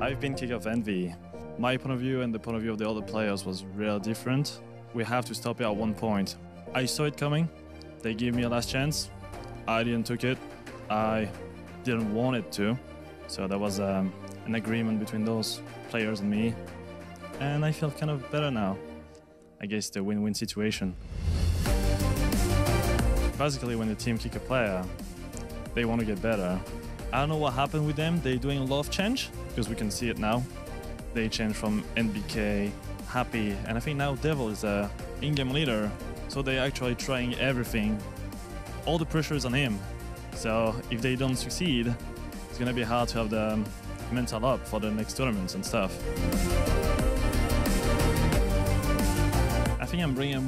I've been kicked off Envy. My point of view and the point of view of the other players was really different. We have to stop it at one point. I saw it coming. They gave me a last chance. I didn't took it. I didn't want it to. So there was an agreement between those players and me. And I feel kind of better now. I guess it's a win-win situation. Basically, when the team kick a player, they want to get better. I don't know what happened with them. They're doing a lot of change, because we can see it now. They changed from NBK, Happy, and I think now Devil is a in-game leader. So they're actually trying everything. All the pressure is on him. So if they don't succeed, it's going to be hard to have the mental up for the next tournaments and stuff. I think I'm bringing a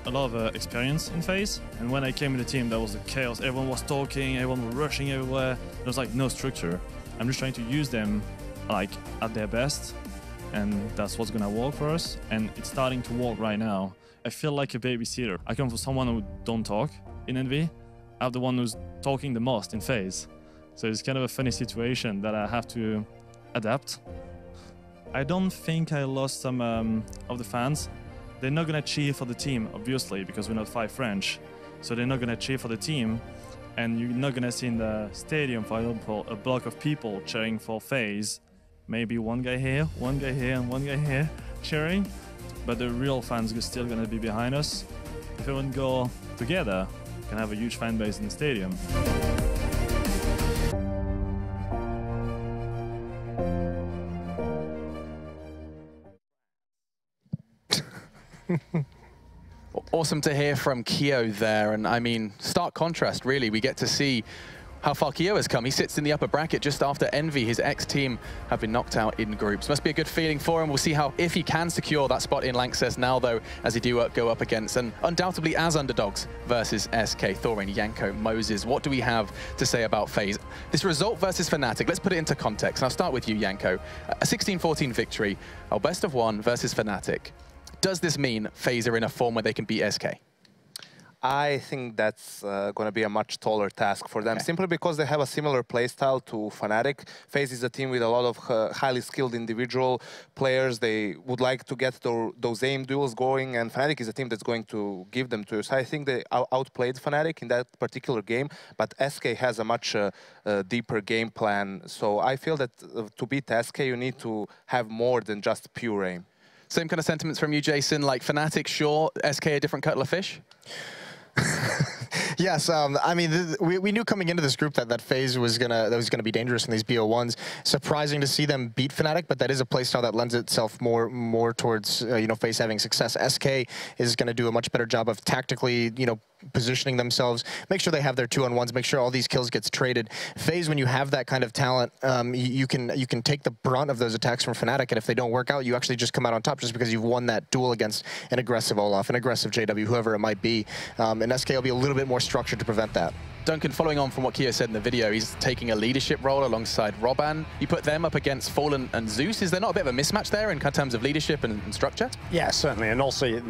lot of experience in FaZe. And when I came in the team, there was a chaos. Everyone was talking, everyone was rushing everywhere. There was like no structure. I'm just trying to use them like at their best. And that's what's gonna work for us. And it's starting to work right now. I feel like a babysitter. I come from someone who don't talk in Envy. I'm the one who's talking the most in FaZe. So it's kind of a funny situation that I have to adapt. I don't think I lost some of the fans. They're not gonna cheer for the team, obviously, because we're not 5 French. So they're not gonna cheer for the team. And you're not gonna see in the stadium, for example, a block of people cheering for FaZe. Maybe one guy here, and one guy here cheering. But the real fans are still gonna be behind us. If everyone go together, we can have a huge fan base in the stadium. Awesome to hear from Keo there, and I mean, stark contrast really. We get to see how far Keo has come. He sits in the upper bracket just after Envy. His ex-team have been knocked out in groups. Must be a good feeling for him. We'll see how if he can secure that spot in Lanxess now, though, as he do go up against, and undoubtedly as underdogs versus SK, Thorin, Yanko, Moses. What do we have to say about FaZe? This result versus Fnatic, let's put it into context. And I'll start with you, Yanko. A 16-14 victory, our best of 1 versus Fnatic. Does this mean FaZe are in a form where they can beat SK? I think that's going to be a much taller task for them, simply because they have a similar playstyle to Fnatic. FaZe is a team with a lot of highly skilled individual players. They would like to get those aim duels going, and Fnatic is a team that's going to give them to you. So I think they outplayed Fnatic in that particular game, but SK has a much deeper game plan. So I feel that to beat SK, you need to have more than just pure aim. Same kind of sentiments from you, Jason, like Fnatic, sure, SK a different kettle of fish? Yes, I mean, we knew coming into this group that FaZe was gonna be dangerous in these BO1s. Surprising to see them beat Fnatic, but that is a playstyle that lends itself more towards you know, FaZe having success. SK is gonna do a much better job of tactically, you know, positioning themselves, make sure they have their 2-on-1s, make sure all these kills gets traded. FaZe, when you have that kind of talent, you can take the brunt of those attacks from Fnatic, and if they don't work out, you actually just come out on top just because you've won that duel against an aggressive Olaf, an aggressive JW, whoever it might be. And SK will be a little bit more structured to prevent that. Duncan, following on from what Keo said in the video, he's taking a leadership role alongside Roban. You put them up against Fallen and Zeus. Is there not a bit of a mismatch there in terms of leadership and structure? Yeah, certainly. And also,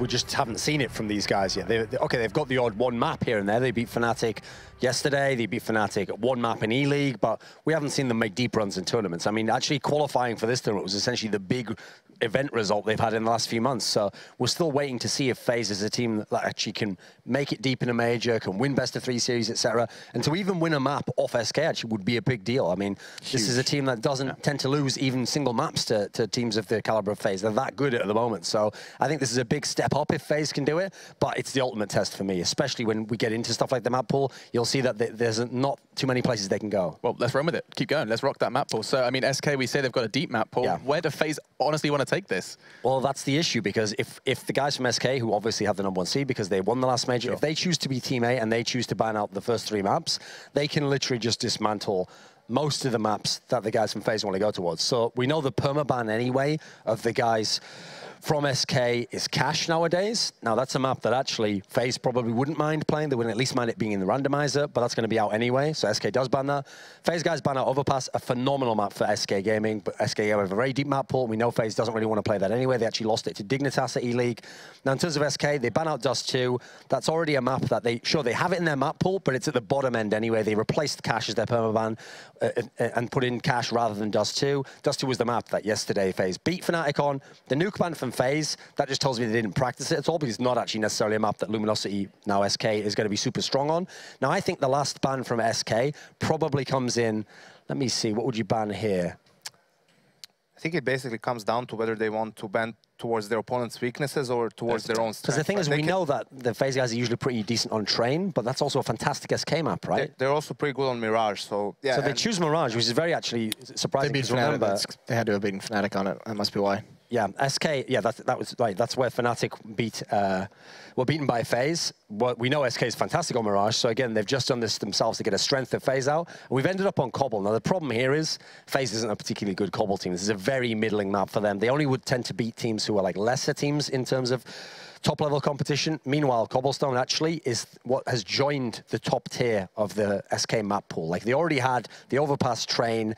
we just haven't seen it from these guys yet. Okay, they've got the odd one map here and there. They beat Fnatic yesterday. They beat Fnatic at one map in E-League, but we haven't seen them make deep runs in tournaments. I mean, actually qualifying for this tournament was essentially the big event result they've had in the last few months. So we're still waiting to see if FaZe is a team that actually can make it deep in a major, can win best-of-3 series, etc. And to even win a map off SK actually would be a big deal. I mean, this is a team that doesn't tend to lose even single maps to teams of the caliber of FaZe. They're that good at the moment. So I think this is a big step up if FaZe can do it, but it's the ultimate test for me, especially when we get into stuff like the map pool. You'll see that there's not too many places they can go. Well, let's run with it. Keep going. Let's rock that map pool. So, I mean, SK, we say they've got a deep map pool. Yeah. Where do FaZe honestly want to take this? Well, that's the issue, because if the guys from SK, who obviously have the #1 seed because they won the last major, if they choose to be Team A and they choose to ban out the first 3 maps, they can literally just dismantle most of the maps that the guys from FaZe want to go towards. So we know the permaban anyway of the guys from SK is Cash nowadays. Now, that's a map that actually FaZe probably wouldn't mind playing. They wouldn't at least mind it being in the randomizer, but that's going to be out anyway, so SK does ban that. FaZe guys ban out Overpass, a phenomenal map for SK Gaming, but SK have a very deep map pool. We know FaZe doesn't really want to play that anyway. They actually lost it to Dignitas at E-League. Now, in terms of SK, they ban out Dust 2. That's already a map that they have it in their map pool, but it's at the bottom end anyway. They replaced Cash as their permaban and put in Cash rather than Dust 2. Dust 2 was the map that yesterday FaZe beat Fnatic on. The nuke ban from FaZe, that just tells me they didn't practice it at all, because it's not actually necessarily a map that Luminosity, now SK, is going to be super strong on. Now, I think the last ban from SK probably comes in, let me see, what would you ban here? I think it basically comes down to whether they want to ban towards their opponent's weaknesses or towards their own strengths. Because the thing is, we know that the FaZe guys are usually pretty decent on Train, but that's also a fantastic SK map, right? They're also pretty good on Mirage, so yeah. So they choose Mirage, which is very actually surprising. They beat Fnatic. They had to have beaten Fnatic on it. That must be why. Yeah, SK, yeah, that was right. That's where Fnatic were beaten by FaZe. Well, we know SK is fantastic on Mirage, so again, they've just done this themselves to get a strength of FaZe out. We've ended up on Cbble. Now, the problem here is FaZe isn't a particularly good Cbble team. This is a very middling map for them. They only would tend to beat teams who are like lesser teams in terms of top-level competition. Meanwhile, Cobblestone actually is what has joined the top tier of the SK map pool. Like, they already had the Overpass, Train,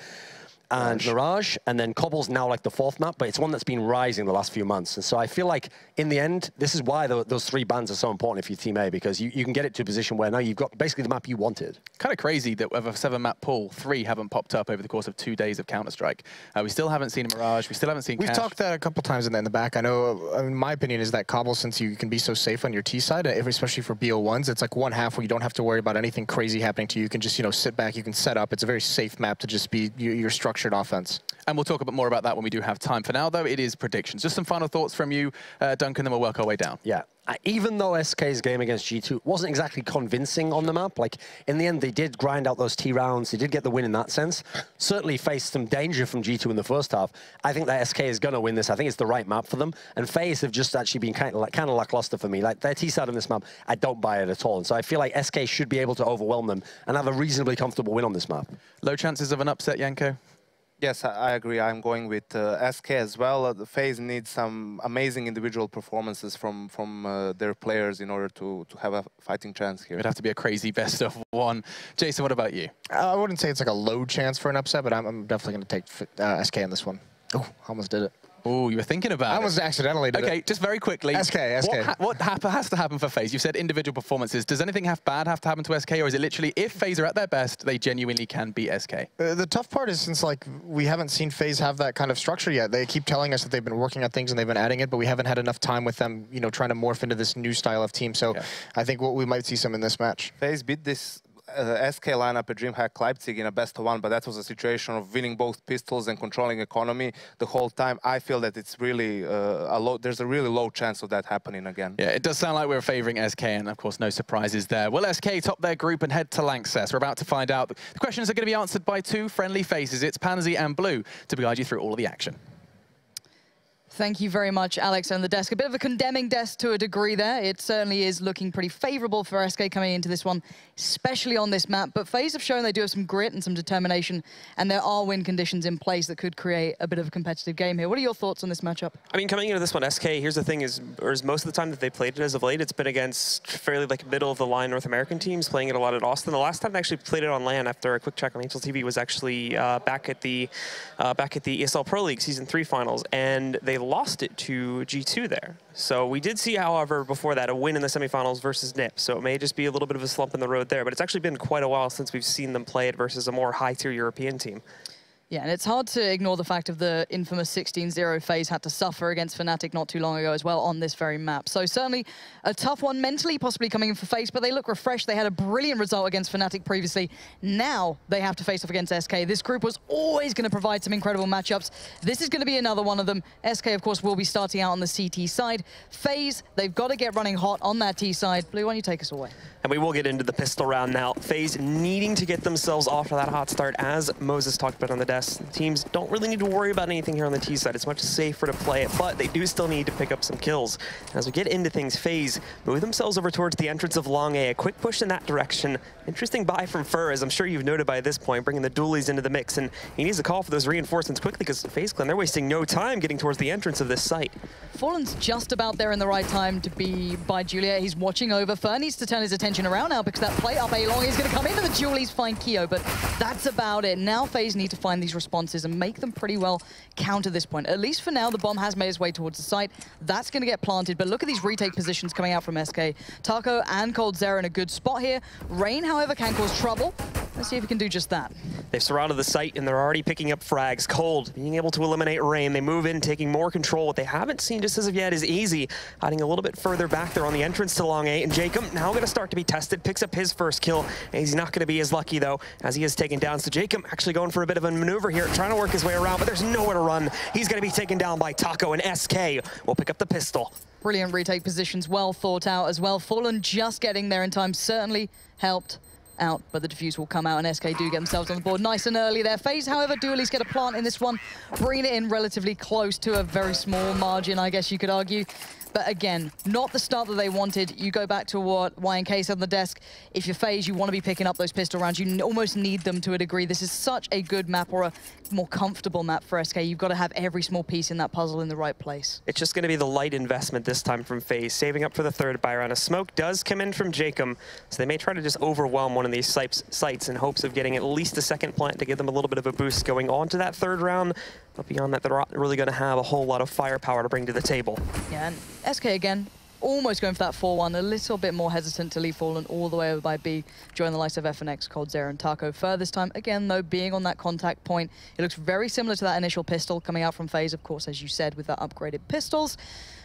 and Mirage, and then Cobble's now like the fourth map, but it's one that's been rising the last few months. And so I feel like, in the end, this is why those 3 bans are so important if you're Team A, because you can get it to a position where now you've got basically the map you wanted. Kind of crazy that of a 7-map pool, 3 haven't popped up over the course of 2 days of Counter-Strike. We still haven't seen a Mirage, we still haven't seen Cash. We've talked that a couple times in the back. I mean, my opinion is that Cobble, since you can be so safe on your T side, especially for BO1s, it's like one half where you don't have to worry about anything crazy happening to you. You can just, sit back, you can set up. It's a very safe map to just be your structured offense. And we'll talk a bit more about that when we do have time. For now, though, it is predictions. Just some final thoughts from you, Duncan, then we'll work our way down. Yeah. Even though SK's game against G2 wasn't exactly convincing on the map, like, in the end, they did grind out those T rounds. They did get the win in that sense. Certainly faced some danger from G2 in the first half. I think that SK is going to win this. I think it's the right map for them. And FaZe have just actually been kind of lackluster for me. Like, their T side on this map, I don't buy it at all. And so I feel like SK should be able to overwhelm them and have a reasonably comfortable win on this map. Low chances of an upset, Yanko? Yes, I agree. I'm going with SK as well. The FaZe needs some amazing individual performances from their players in order to have a fighting chance here. It'd have to be a crazy best of 1. Jason, what about you? I wouldn't say it's like a low chance for an upset, but I'm definitely going to take SK in this one. Oh, almost did it. Oh, you were thinking about it. I almost accidentally did it. Okay, just very quickly. SK. What has to happen for FaZe? You said individual performances. Does anything bad have to happen to SK, or is it literally if FaZe are at their best, they genuinely can beat SK? The tough part is since we haven't seen FaZe have that kind of structure yet. They keep telling us that they've been working on things and they've been adding it, but we haven't had enough time with them, trying to morph into this new style of team. So I think we might see some in this match. FaZe beat this SK lineup at DreamHack Leipzig in a best of 1, but that was a situation of winning both pistols and controlling economy the whole time. I feel that it's really there's a really low chance of that happening again. Yeah, it does sound like we're favoring SK, and of course no surprises there. Will SK top their group and head to Lanxess? We're about to find out. The questions are going to be answered by 2 friendly faces. It's Pansy and Blue to guide you through all of the action. Thank you very much, Alex, on the desk. A bit of a condemning desk to a degree there. It certainly is looking pretty favorable for SK coming into this one, especially on this map. But FaZe have shown they do have some grit and some determination, and there are win conditions in place that could create a bit of a competitive game here. What are your thoughts on this matchup? I mean, coming into this one, SK, here's the thing is most of the time that they played it as of late, it's been against fairly middle-of-the-line North American teams, playing it a lot at Austin. The last time they actually played it on LAN after a quick check on HL TV was actually back at the ESL Pro League Season 3 finals, and they lost it to G2 there. So we did see, however, before that, a win in the semifinals versus NIP. So it may just be a little bit of a slump in the road there, but it's actually been quite a while since we've seen them play it versus a more high-tier European team. Yeah, and it's hard to ignore the fact of the infamous 16-0 FaZe had to suffer against Fnatic not too long ago as well on this very map. So certainly a tough one mentally, possibly coming in for FaZe, but they look refreshed. They had a brilliant result against Fnatic previously. Now they have to face off against SK. This group was always going to provide some incredible matchups. This is going to be another one of them. SK, of course, will be starting out on the CT side. FaZe, they've got to get running hot on that T side. Blue, why don't you take us away? And we will get into the pistol round now. FaZe needing to get themselves off to that hot start, as Moses talked about on the desk. best. Teams don't really need to worry about anything here on the T side. It's much safer to play it, but they do still need to pick up some kills. As we get into things, FaZe move themselves over towards the entrance of Long A. A quick push in that direction. Interesting buy from Fur, as I'm sure you've noted by this point, bringing the dualies into the mix, and he needs to call for those reinforcements quickly because FaZe Clan, they're wasting no time getting towards the entrance of this site. Fallen's just about there in the right time to be by Juliet. He's watching over. Fur needs to turn his attention around now because that play up A long is going to come into the dualies, find Keo, but that's about it. Now FaZe need to find these responses and make them pretty well counter this point. At least for now, the bomb has made its way towards the site. That's going to get planted, but look at these retake positions coming out from SK. Taco and coldzera in a good spot here. Rain, however, can cause trouble. Let's see if he can do just that. They've surrounded the site, and they're already picking up frags. Cold being able to eliminate Rain. They move in, taking more control. What they haven't seen just as of yet is Easy, hiding a little bit further back there on the entrance to Long A. And Jacob now going to start to be tested, picks up his first kill. And he's not going to be as lucky, though, as he is taken down. So Jacob actually going for a bit of a maneuver here, trying to work his way around, but there's nowhere to run. He's going to be taken down by Taco, and SK will pick up the pistol. Brilliant retake positions, well thought out as well. Fallen just getting there in time certainly helped out, but the defuse will come out and SK do get themselves on the board nice and early there. FaZe, however, do at least get a plant in this one, bringing it in relatively close to a very small margin, I guess you could argue. But again, not the start that they wanted. You go back to what YNK said on the desk. If you're FaZe, you want to be picking up those pistol rounds. You almost need them to a degree. This is such a good map, or a more comfortable map for SK. You've got to have every small piece in that puzzle in the right place. It's just going to be the light investment this time from FaZe, saving up for the third buy round. A smoke does come in from Jacob, so they may try to just overwhelm one of these sites in hopes of getting at least a second plant to give them a little bit of a boost going on to that third round. But beyond that, they're not really going to have a whole lot of firepower to bring to the table. Yeah, and SK again, almost going for that 4-1, a little bit more hesitant to leave Fallen all the way over by B, join the likes of FNX, coldzera, and Taco. Fur this time, again, though, being on that contact point, it looks very similar to that initial pistol coming out from FaZe, of course, as you said, with that upgraded pistols.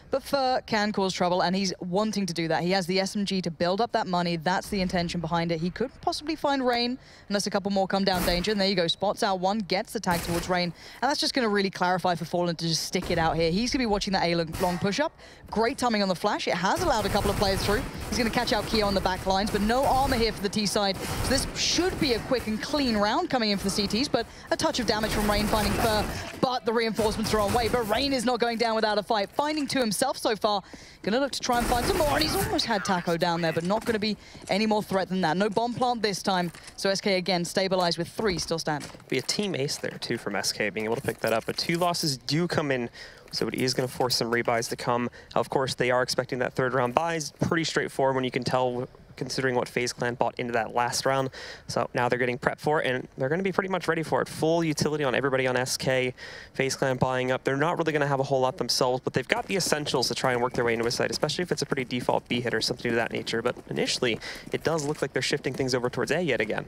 But Fur can cause trouble, and he's wanting to do that. He has the SMG to build up that money. That's the intention behind it. He could possibly find Rain, unless a couple more come down danger. And there you go, spots out one, gets the tag towards Rain. And that's just going to really clarify for Fallen to just stick it out here. He's going to be watching that A-long push-up. Great timing on the flash. It has allowed a couple of players through. He's going to catch out Keo on the back lines, but no armor here for the T side. So this should be a quick and clean round coming in for the CTs, but a touch of damage from Rain finding Fur. But the reinforcements are on way. But Rain is not going down without a fight. Finding two himself so far. Gonna look to try and find some more, and he's almost had Taco down there, but not gonna be any more threat than that. No bomb plant this time, so SK again stabilized with 3 still standing. Be a team ace there too from SK, being able to pick that up, but 2 losses do come in, so it is going to force some rebuys to come. Of course, they are expecting that third round buys. Pretty straightforward when you can tell, considering what FaZe Clan bought into that last round. So now they're getting prepped for it, and they're going to be pretty much ready for it. Full utility on everybody on SK. FaZe Clan buying up. They're not really going to have a whole lot themselves, but they've got the essentials to try and work their way into a site, especially if it's a pretty default B hit or something of that nature. But initially, it does look like they're shifting things over towards A yet again.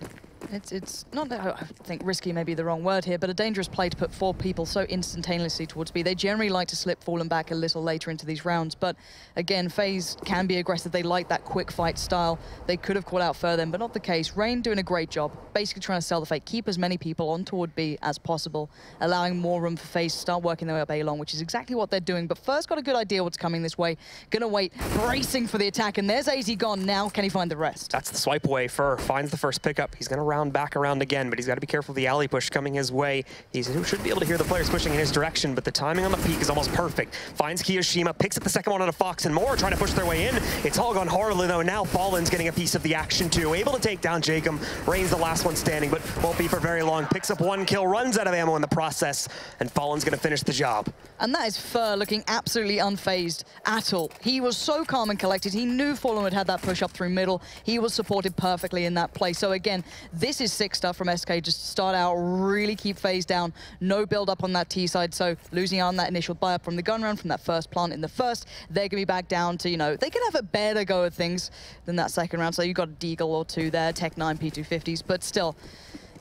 It's not, I think risky may be the wrong word here, but a dangerous play to put 4 people so instantaneously towards B. They generally like to slip Fallen back a little later into these rounds, but again, FaZe can be aggressive. They like that quick fight style. They could have caught out further, but not the case. Rain doing a great job, basically trying to sell the fake, keep as many people on toward B as possible, allowing more room for FaZe to start working their way up A long, which is exactly what they're doing. But first got a good idea what's coming this way. Gonna wait, bracing for the attack, and there's AZ gone. Now can he find the rest? That's the swipe away. Fur finds the first pickup. He's gonna round back around again, but he's got to be careful of the alley push coming his way. He should be able to hear the players pushing in his direction, but the timing on the peak is almost perfect. Finds Kiyoshima, picks up the second one on a Fox, and more trying to push their way in. It's all gone horribly though. Now Fallen's getting a piece of the action too. Able to take down Jacob. Rain's the last one standing, but won't be for very long. Picks up 1 kill, runs out of ammo in the process, and Fallen's gonna finish the job. And that is Fur looking absolutely unfazed at all. He was so calm and collected. He knew Fallen would have that push up through middle. He was supported perfectly in that play. So again, this is sick stuff from SK. Just start out, really keep FaZe down. No build up on that T side. So losing out on that initial buy up from the gun round, from that first plant in the first, they're gonna be back down to, you know, they can have a better go at things than that second round. So you got a Deagle or 2 there, Tech 9 P250s, but still.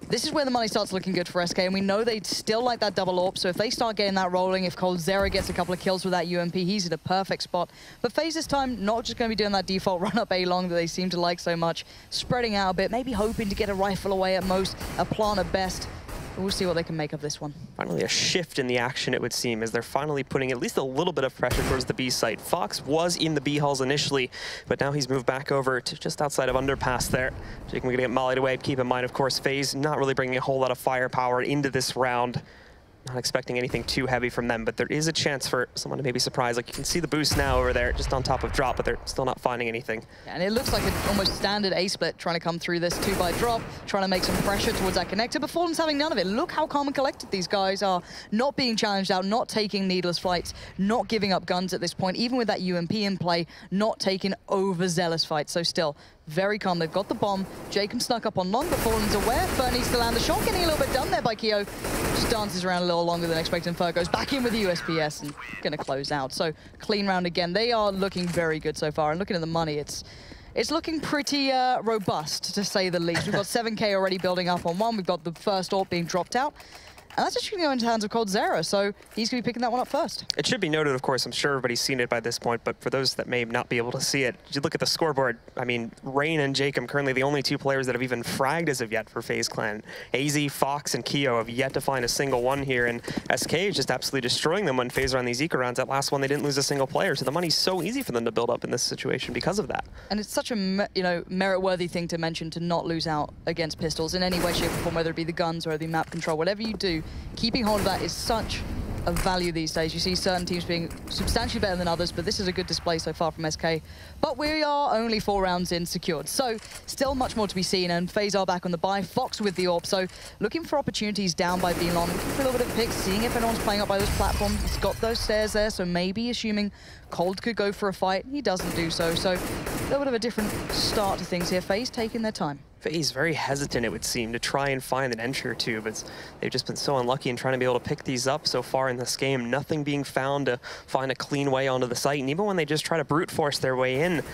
This is where the money starts looking good for SK, and we know they still like that double AWP, so if they start getting that rolling, if coldzera gets a couple of kills with that UMP, he's in a perfect spot. But FaZe this time, not just going to be doing that default run-up A-long that they seem to like so much, spreading out a bit, maybe hoping to get a rifle away at most, a plant at best. We'll see what they can make of this one. Finally a shift in the action, it would seem, as they're finally putting at least a little bit of pressure towards the B site. Fox was in the B halls initially, but now he's moved back over to just outside of Underpass there. Jacob gonna get mollied away. Keep in mind, of course, FaZe not really bringing a whole lot of firepower into this round. Not expecting anything too heavy from them, but there is a chance for someone to maybe surprise. Like, you can see the boost now over there, just on top of drop, but they're still not finding anything. Yeah, and it looks like an almost standard A-split trying to come through this 2x drop, trying to make some pressure towards that connector, but Fallen's having none of it. Look how calm and collected these guys are, not being challenged out, not taking needless fights, not giving up guns at this point, even with that UMP in play, not taking overzealous fights. So still, very calm. They've got the bomb. Jacob snuck up on long, but Fallen's aware. Fer needs to land the shot, getting a little bit done there by Keo. Just dances around a little longer than expected, and Fer goes back in with the USPS and gonna close out. So clean round again. They are looking very good so far, and looking at the money, it's looking pretty robust, to say the least. We've got 7K already building up on one. We've got the first AWP being dropped out. And that's actually going to go into the hands of coldzera, so he's going to be picking that one up first. It should be noted, of course, I'm sure everybody's seen it by this point, but for those that may not be able to see it, you look at the scoreboard. I mean, Rain and Jacob currently the only two players that have even fragged as of yet for FaZe Clan. AZ, Fox, and Keo have yet to find a single one here, and SK is just absolutely destroying them when FaZe are on these eco rounds. That last one, they didn't lose a single player, so the money's so easy for them to build up in this situation because of that. And it's such a merit-worthy thing to mention, to not lose out against pistols in any way, shape, or form, whether it be the guns or the map control, whatever you do, keeping hold of that is such a value these days. You see certain teams being substantially better than others, but this is a good display so far from SK. But we are only 4 rounds in secured, so still much more to be seen, and FaZe are back on the buy. Fox with the AWP, so looking for opportunities down by B-Long, looking for a little bit of picks, seeing if anyone's playing up by those platforms. He's got those stairs there, so maybe assuming Cold could go for a fight. He doesn't do so, so a little bit of a different start to things here. FaZe taking their time. FaZe very hesitant, it would seem, to try and find an entry or two, but they've just been so unlucky in trying to be able to pick these up so far in this game. Nothing being found to find a clean way onto the site, and even when they just try to brute force their way in,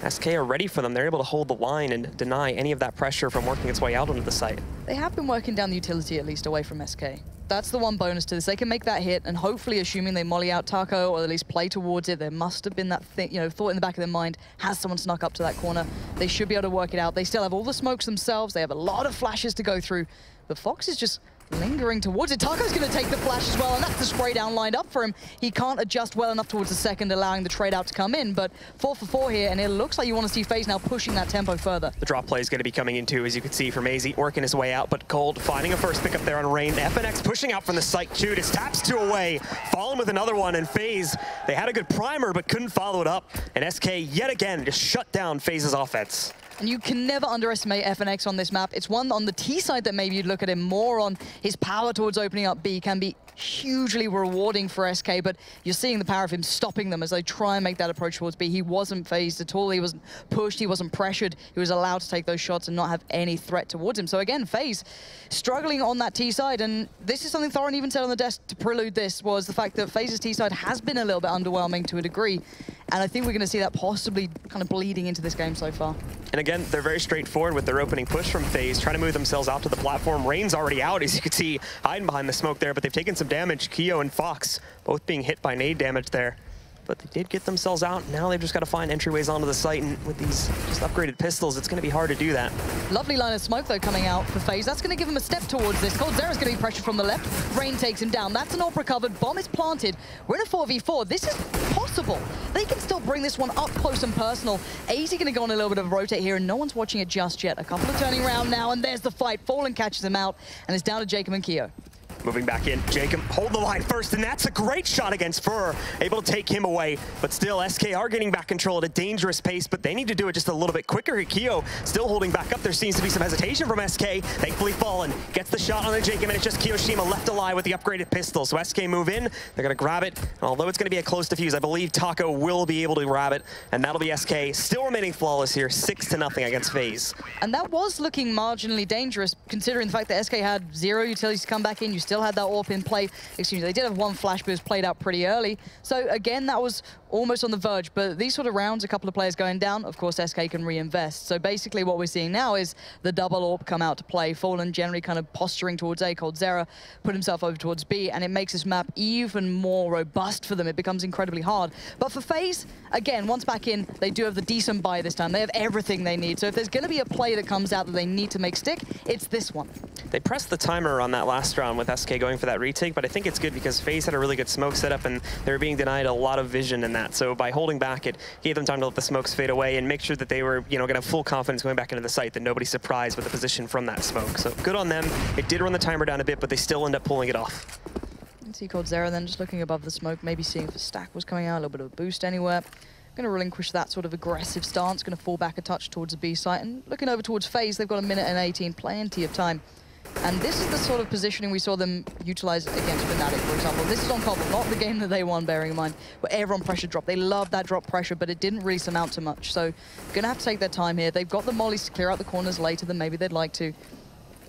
SK are ready for them. They're able to hold the line and deny any of that pressure from working its way out onto the site. They have been working down the utility at least away from SK. That's the one bonus to this. They can make that hit, and hopefully, assuming they molly out Taco or at least play towards it, there must have been that thing, thought in the back of their mind, has someone snuck up to that corner? They should be able to work it out. They still have all the smokes themselves. They have a lot of flashes to go through, but Fox is just lingering towards it. Taco's going to take the flash as well, and that's the spray down lined up for him. He can't adjust well enough towards the second, allowing the trade out to come in, but 4 for 4 here, and it looks like you want to see FaZe now pushing that tempo further. The drop play is going to be coming in too, as you can see from AZ working his way out, but Cold finding a first pick up there on Rain. FNX pushing out from the site too, just taps 2 away, Fallen with another one, and FaZe, they had a good primer but couldn't follow it up, and SK yet again just shut down FaZe's offense. And you can never underestimate FNX on this map. It's one on the T side that maybe you'd look at him more on. His power towards opening up B can be hugely rewarding for SK, but you're seeing the power of him stopping them as they try and make that approach towards B. He wasn't phased at all. He wasn't pushed. He wasn't pressured. He was allowed to take those shots and not have any threat towards him. So again, FaZe struggling on that T side, and this is something Thorin even said on the desk to prelude this, was the fact that FaZe's T side has been a little bit underwhelming to a degree, and I think we're going to see that possibly kind of bleeding into this game so far. And again, they're very straightforward with their opening push from FaZe, trying to move themselves out to the platform. Rain's already out, as you can see, hiding behind the smoke there, but they've taken some damage. Keo and Fox both being hit by nade damage there. But they did get themselves out. Now they've just got to find entryways onto the site, and with these just upgraded pistols, it's going to be hard to do that. Lovely line of smoke, though, coming out for FaZe. That's going to give him a step towards this. coldzera's going to be pressured from the left. Rain takes him down. That's an AWP recovered. Bomb is planted. We're in a 4v4. This is possible. They can still bring this one up close and personal. AZ going to go on a little bit of a rotate here, and no one's watching it just yet. A couple of turning around now, and there's the fight. Fallen catches him out, and it's down to Jacob and Keo. Moving back in, Jacob hold the line first, and that's a great shot against Fer, able to take him away. But still, SK are getting back control at a dangerous pace, but they need to do it just a little bit quicker. Keo still holding back up. There seems to be some hesitation from SK. Thankfully, Fallen gets the shot on the Jacob, and it's just Kiyoshima left alive with the upgraded pistol. So SK move in, they're going to grab it. And although it's going to be a close defuse, I believe Taco will be able to grab it, and that'll be SK still remaining flawless here, 6-0 against FaZe. And that was looking marginally dangerous, considering the fact that SK had 0 utilities to come back in. You still still had that AWP in play. Excuse me, they did have one flash, but it was played out pretty early. So again, that was almost on the verge. But these sort of rounds, a couple of players going down, of course, SK can reinvest. So basically what we're seeing now is the double AWP come out to play. Fallen generally kind of posturing towards A. coldzera put himself over towards B, and it makes this map even more robust for them. It becomes incredibly hard. But for FaZe, again, once back in, they do have the decent buy this time. They have everything they need. So if there's going to be a play that comes out that they need to make stick, it's this one. They pressed the timer on that last round with SK going for that retake, but I think it's good because FaZe had a really good smoke setup and they were being denied a lot of vision in that. So by holding back, it gave them time to let the smokes fade away and make sure that they were, going to have full confidence going back into the site, that nobody's surprised with the position from that smoke. So good on them. It did run the timer down a bit, but they still end up pulling it off. See coldzera then just looking above the smoke, maybe seeing if a stack was coming out, a little bit of a boost anywhere. Going to relinquish that sort of aggressive stance, going to fall back a touch towards the B site, and looking over towards FaZe, they've got a minute and 18, plenty of time. And this is the sort of positioning we saw them utilize against Fnatic, for example. This is on Cbble, not the game that they won, bearing in mind, where everyone pressure dropped. They love that drop pressure, but it didn't really amount to much. So going to have to take their time here. They've got the mollies to clear out the corners later than maybe they'd like to.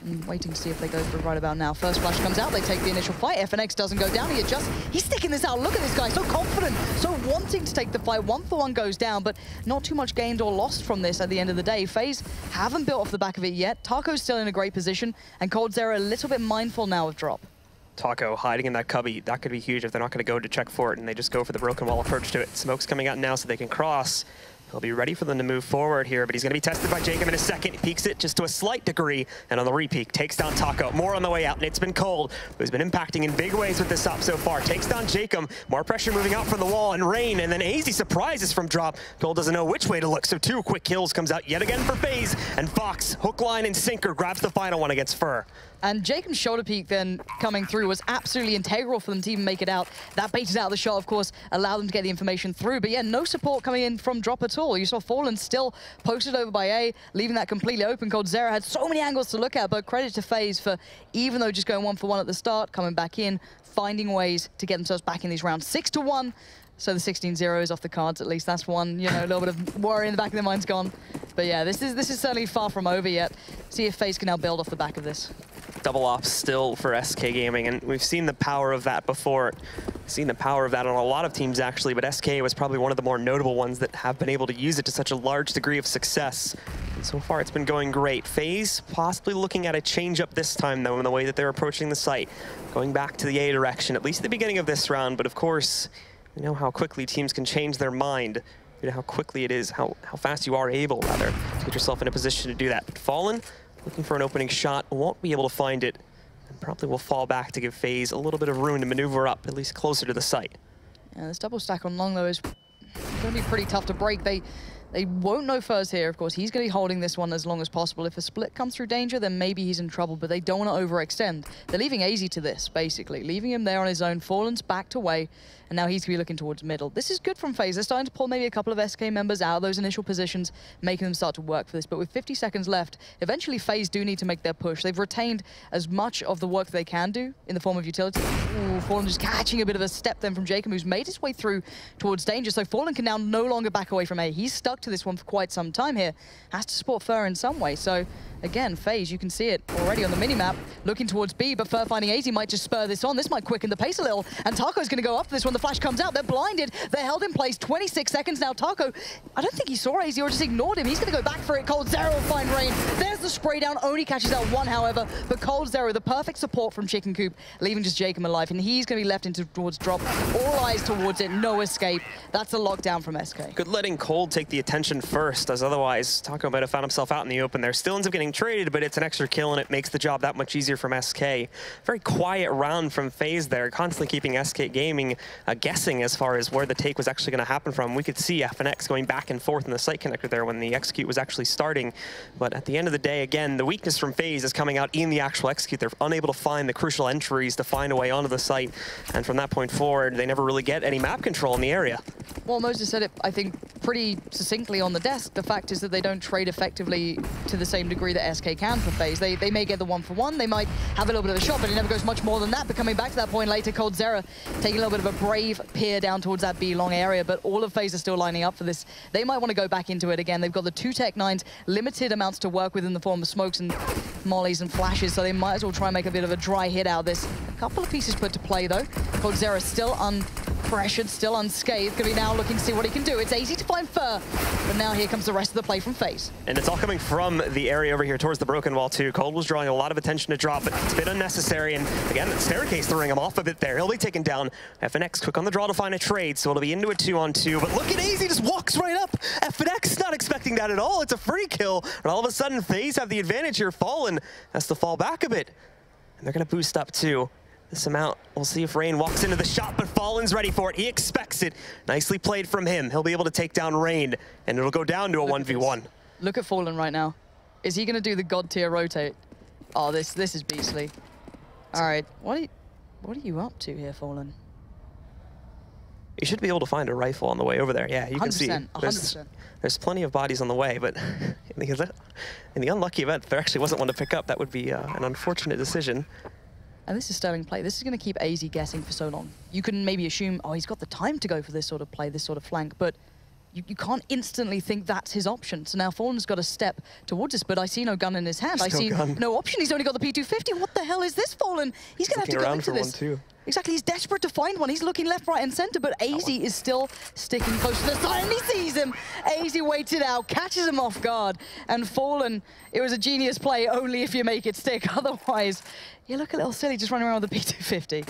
I'm waiting to see if they go for it right about now. First flash comes out, they take the initial fight. FNX doesn't go down, he's sticking this out. Look at this guy, so confident, so wanting to take the fight. 1-for-1 goes down, but not too much gained or lost from this at the end of the day. FaZe haven't built off the back of it yet. Taco's still in a great position, and coldzera a little bit mindful now of drop. Taco hiding in that cubby, that could be huge if they're not going to go to check for it and they just go for the broken wall approach to it. Smoke's coming out now so they can cross. He'll be ready for them to move forward here, but he's going to be tested by Jacob in a second. He peeks it just to a slight degree, and on the re-peek, takes down Taco. More on the way out, and it's been Cold, who's been impacting in big ways with this op so far. Takes down Jacob, more pressure moving out from the wall, and Rain, and then Easy surprises from drop. Cold doesn't know which way to look, so 2 quick kills comes out yet again for FaZe, and Fox, hook, line, and sinker grabs the final one against Fur. And Jacob's shoulder peek then coming through was absolutely integral for them to even make it out. That baited out the shot, of course, allowed them to get the information through. But yeah, no support coming in from drop at all. You saw Fallen still posted over by A, leaving that completely open. coldzera had so many angles to look at, but credit to FaZe for, even though just going 1-for-1 at the start, coming back in, finding ways to get themselves back in these rounds. 6-1. So the 16-0 is off the cards, at least. That's one, a little bit of worry in the back of their mind's gone. But yeah, this is certainly far from over yet. See if FaZe can now build off the back of this. Double ops still for SK Gaming, and we've seen the power of that before. Seen the power of that on a lot of teams, actually, but SK was probably one of the more notable ones that have been able to use it to such a large degree of success. And so far, it's been going great. FaZe possibly looking at a change-up this time, though, in the way that they're approaching the site. Going back to the A direction, at least at the beginning of this round, but of course, we know how quickly teams can change their mind. You know how quickly it is, how fast you are able, rather, to get yourself in a position to do that. But Fallen, looking for an opening shot, won't be able to find it, and probably will fall back to give FaZe a little bit of room to maneuver up, at least closer to the site. Yeah, this double stack on Long, though, is going to be pretty tough to break. They won't know FaZe here, of course. He's going to be holding this one as long as possible. If a split comes through danger, then maybe he's in trouble, but they don't want to overextend. They're leaving Easy to this, basically. Leaving him there on his own. Fallen's backed away, and now he's going to be looking towards middle. This is good from FaZe. They're starting to pull maybe a couple of SK members out of those initial positions, making them start to work for this. But with 50 seconds left, eventually FaZe do need to make their push. They've retained as much of the work they can do in the form of utility. Ooh, Fallen just catching a bit of a step then from Jacob, who's made his way through towards danger. So Fallen can now no longer back away from A. He's stuck to this one for quite some time here. Has to support Fur in some way. So again, FaZe, you can see it already on the minimap, looking towards B, but Fur finding AZ might just spur this on. This might quicken the pace a little, and Taco's going to go up for this when the flash comes out. They're blinded. They're held in place. 26 seconds now. Taco, I don't think he saw AZ or just ignored him. He's going to go back for it. coldzera will find Rain. There's the spray down. Only catches out one, however, but coldzera, the perfect support from Chicken Coop, leaving just Jacob alive, and he's going to be left into towards drop. All eyes towards it. No escape. That's a lockdown from SK. Good letting Cold take the attention first, as otherwise Taco might have found himself out in the open there. Still ends up getting traded, but it's an extra kill, and it makes the job that much easier from SK. Very quiet round from FaZe there, constantly keeping SK Gaming guessing as far as where the take was actually going to happen from. We could see FNX going back and forth in the site connector there when the execute was actually starting. But at the end of the day, again, the weakness from FaZe is coming out in the actual execute. They're unable to find the crucial entries to find a way onto the site. And from that point forward, they never really get any map control in the area. Well, Moses said it, I think, pretty succinctly on the desk. The fact is that they don't trade effectively to the same degree that SK can for FaZe. They may get the 1-for-1, they might have a little bit of a shot, but it never goes much more than that. But coming back to that point later, coldzera taking a little bit of a brave peer down towards that B long area, but all of FaZe are still lining up for this. They might want to go back into it again. They've got the 2 Tech 9s, limited amounts to work with in the form of smokes and mollies and flashes, so they might as well try and make a bit of a dry hit out of this. A couple of pieces put to play though. coldzera still unpressured, still unscathed. Gonna be now looking to see what he can do. It's easy to find Fur, but now here comes the rest of the play from FaZe. And it's all coming from the area over here towards the broken wall too. Cold was drawing a lot of attention to drop, but it's a bit unnecessary. And again, the staircase throwing him off a bit there. He'll be taken down. FNX quick on the draw to find a trade, so it'll be into a 2-on-2. But look at AZ, just walks right up. FNX not expecting that at all. It's a free kill. And all of a sudden, FaZe have the advantage here. Fallen has to fall back a bit. And they're gonna boost up too. This amount, we'll see if Rain walks into the shot, but Fallen's ready for it. He expects it. Nicely played from him. He'll be able to take down Rain, and it'll go down to a 1v1. Look at Fallen right now. Is he gonna do the god tier rotate? Oh, this is beastly. All right, what are you up to here, Fallen? You should be able to find a rifle on the way over there. Yeah, you can see. 100%. There's plenty of bodies on the way, but in the unlucky event, there actually wasn't one to pick up. That would be an unfortunate decision. And this is sterling play. This is going to keep AZ guessing for so long. You can maybe assume, oh, he's got the time to go for this sort of play, this sort of flank, but you can't instantly think that's his option. So now Fallen's got a step towards us, but I see no gun in his hand. I see no option. He's only got the P250. What the hell is this, Fallen? He's going to have to go into this. One too. Exactly, he's desperate to find one. He's looking left, right, and center, but AZ is still sticking close to the side, and he sees him. AZ waits it out, catches him off guard, and Fallen, it was a genius play only if you make it stick. Otherwise, you look a little silly just running around with the P250.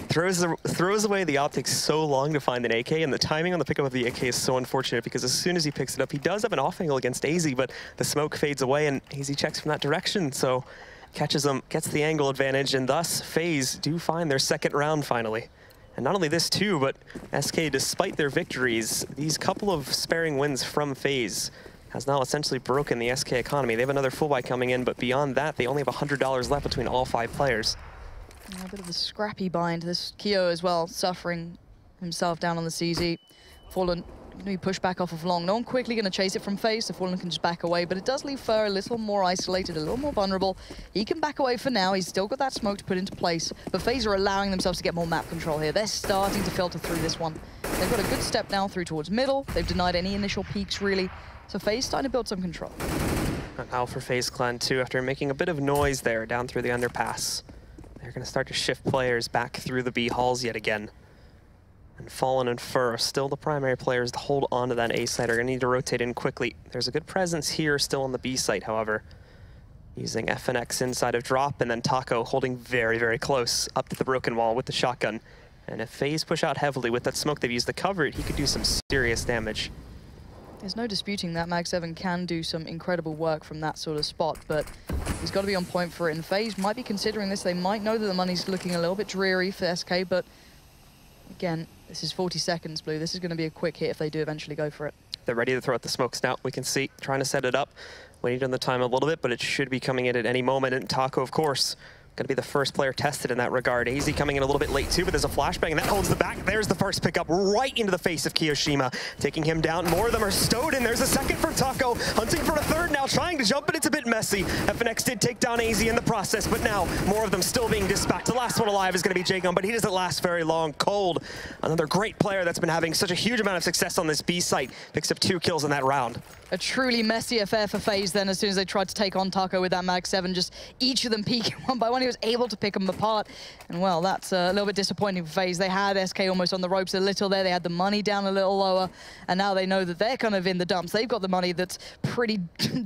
Throws away the optics so long to find an AK, and the timing on the pickup of the AK is so unfortunate because as soon as he picks it up, he does have an off angle against AZ, but the smoke fades away, and AZ checks from that direction, so catches him, gets the angle advantage, and thus FaZe do find their second round finally. And not only this too, but SK, despite their victories, these couple of sparing wins from FaZe has now essentially broken the SK economy. They have another full buy coming in, but beyond that, they only have $100 left between all 5 players. A bit of a scrappy bind. This Keo as well, suffering himself down on the CZ. Fallen going to be pushed back off of long. No one quickly going to chase it from FaZe, so Fallen can just back away, but it does leave Fur a little more isolated, a little more vulnerable. He can back away for now. He's still got that smoke to put into place, but FaZe are allowing themselves to get more map control here. They're starting to filter through this one. They've got a good step now through towards middle. They've denied any initial peaks, really. So FaZe starting to build some control. And now for FaZe Clan too, after making a bit of noise there down through the underpass. They're going to start to shift players back through the B halls yet again. And Fallen and Fur are still the primary players to hold on to that A site. Are going to need to rotate in quickly. There's a good presence here still on the B site, however. Using FNX inside of drop, and then Taco holding very, very close up to the broken wall with the shotgun. And if FaZe push out heavily with that smoke they've used to cover it, he could do some serious damage. There's no disputing that Mag 7 can do some incredible work from that sort of spot, but he's got to be on point for it. And FaZe might be considering this. They might know that the money's looking a little bit dreary for SK, but again, this is 40 seconds, Blue. This is going to be a quick hit if they do eventually go for it. They're ready to throw out the smokes now. We can see trying to set it up. Waiting on the time a little bit, but it should be coming in at any moment. And Taco, of course, going to be the first player tested in that regard. AZ coming in a little bit late too, but there's a flashbang, and that holds the back. There's the first pickup right into the face of Kiyoshima, taking him down. More of them are stowed in. There's a second from Taco, hunting for a third now, trying to jump, but it's a bit messy. FNX did take down AZ in the process, but now more of them still being dispatched. The last one alive is going to be J-Gun, but he doesn't last very long. Cold, another great player that's been having such a huge amount of success on this B site, picks up 2 kills in that round. A truly messy affair for FaZe then, as soon as they tried to take on Taco with that Mag 7, just each of them peeking one by one. He was able to pick them apart, and well, that's a little bit disappointing for FaZe. They had SK almost on the ropes a little there. They had the money down a little lower, and now they know that they're kind of in the dumps. They've got the money that's pretty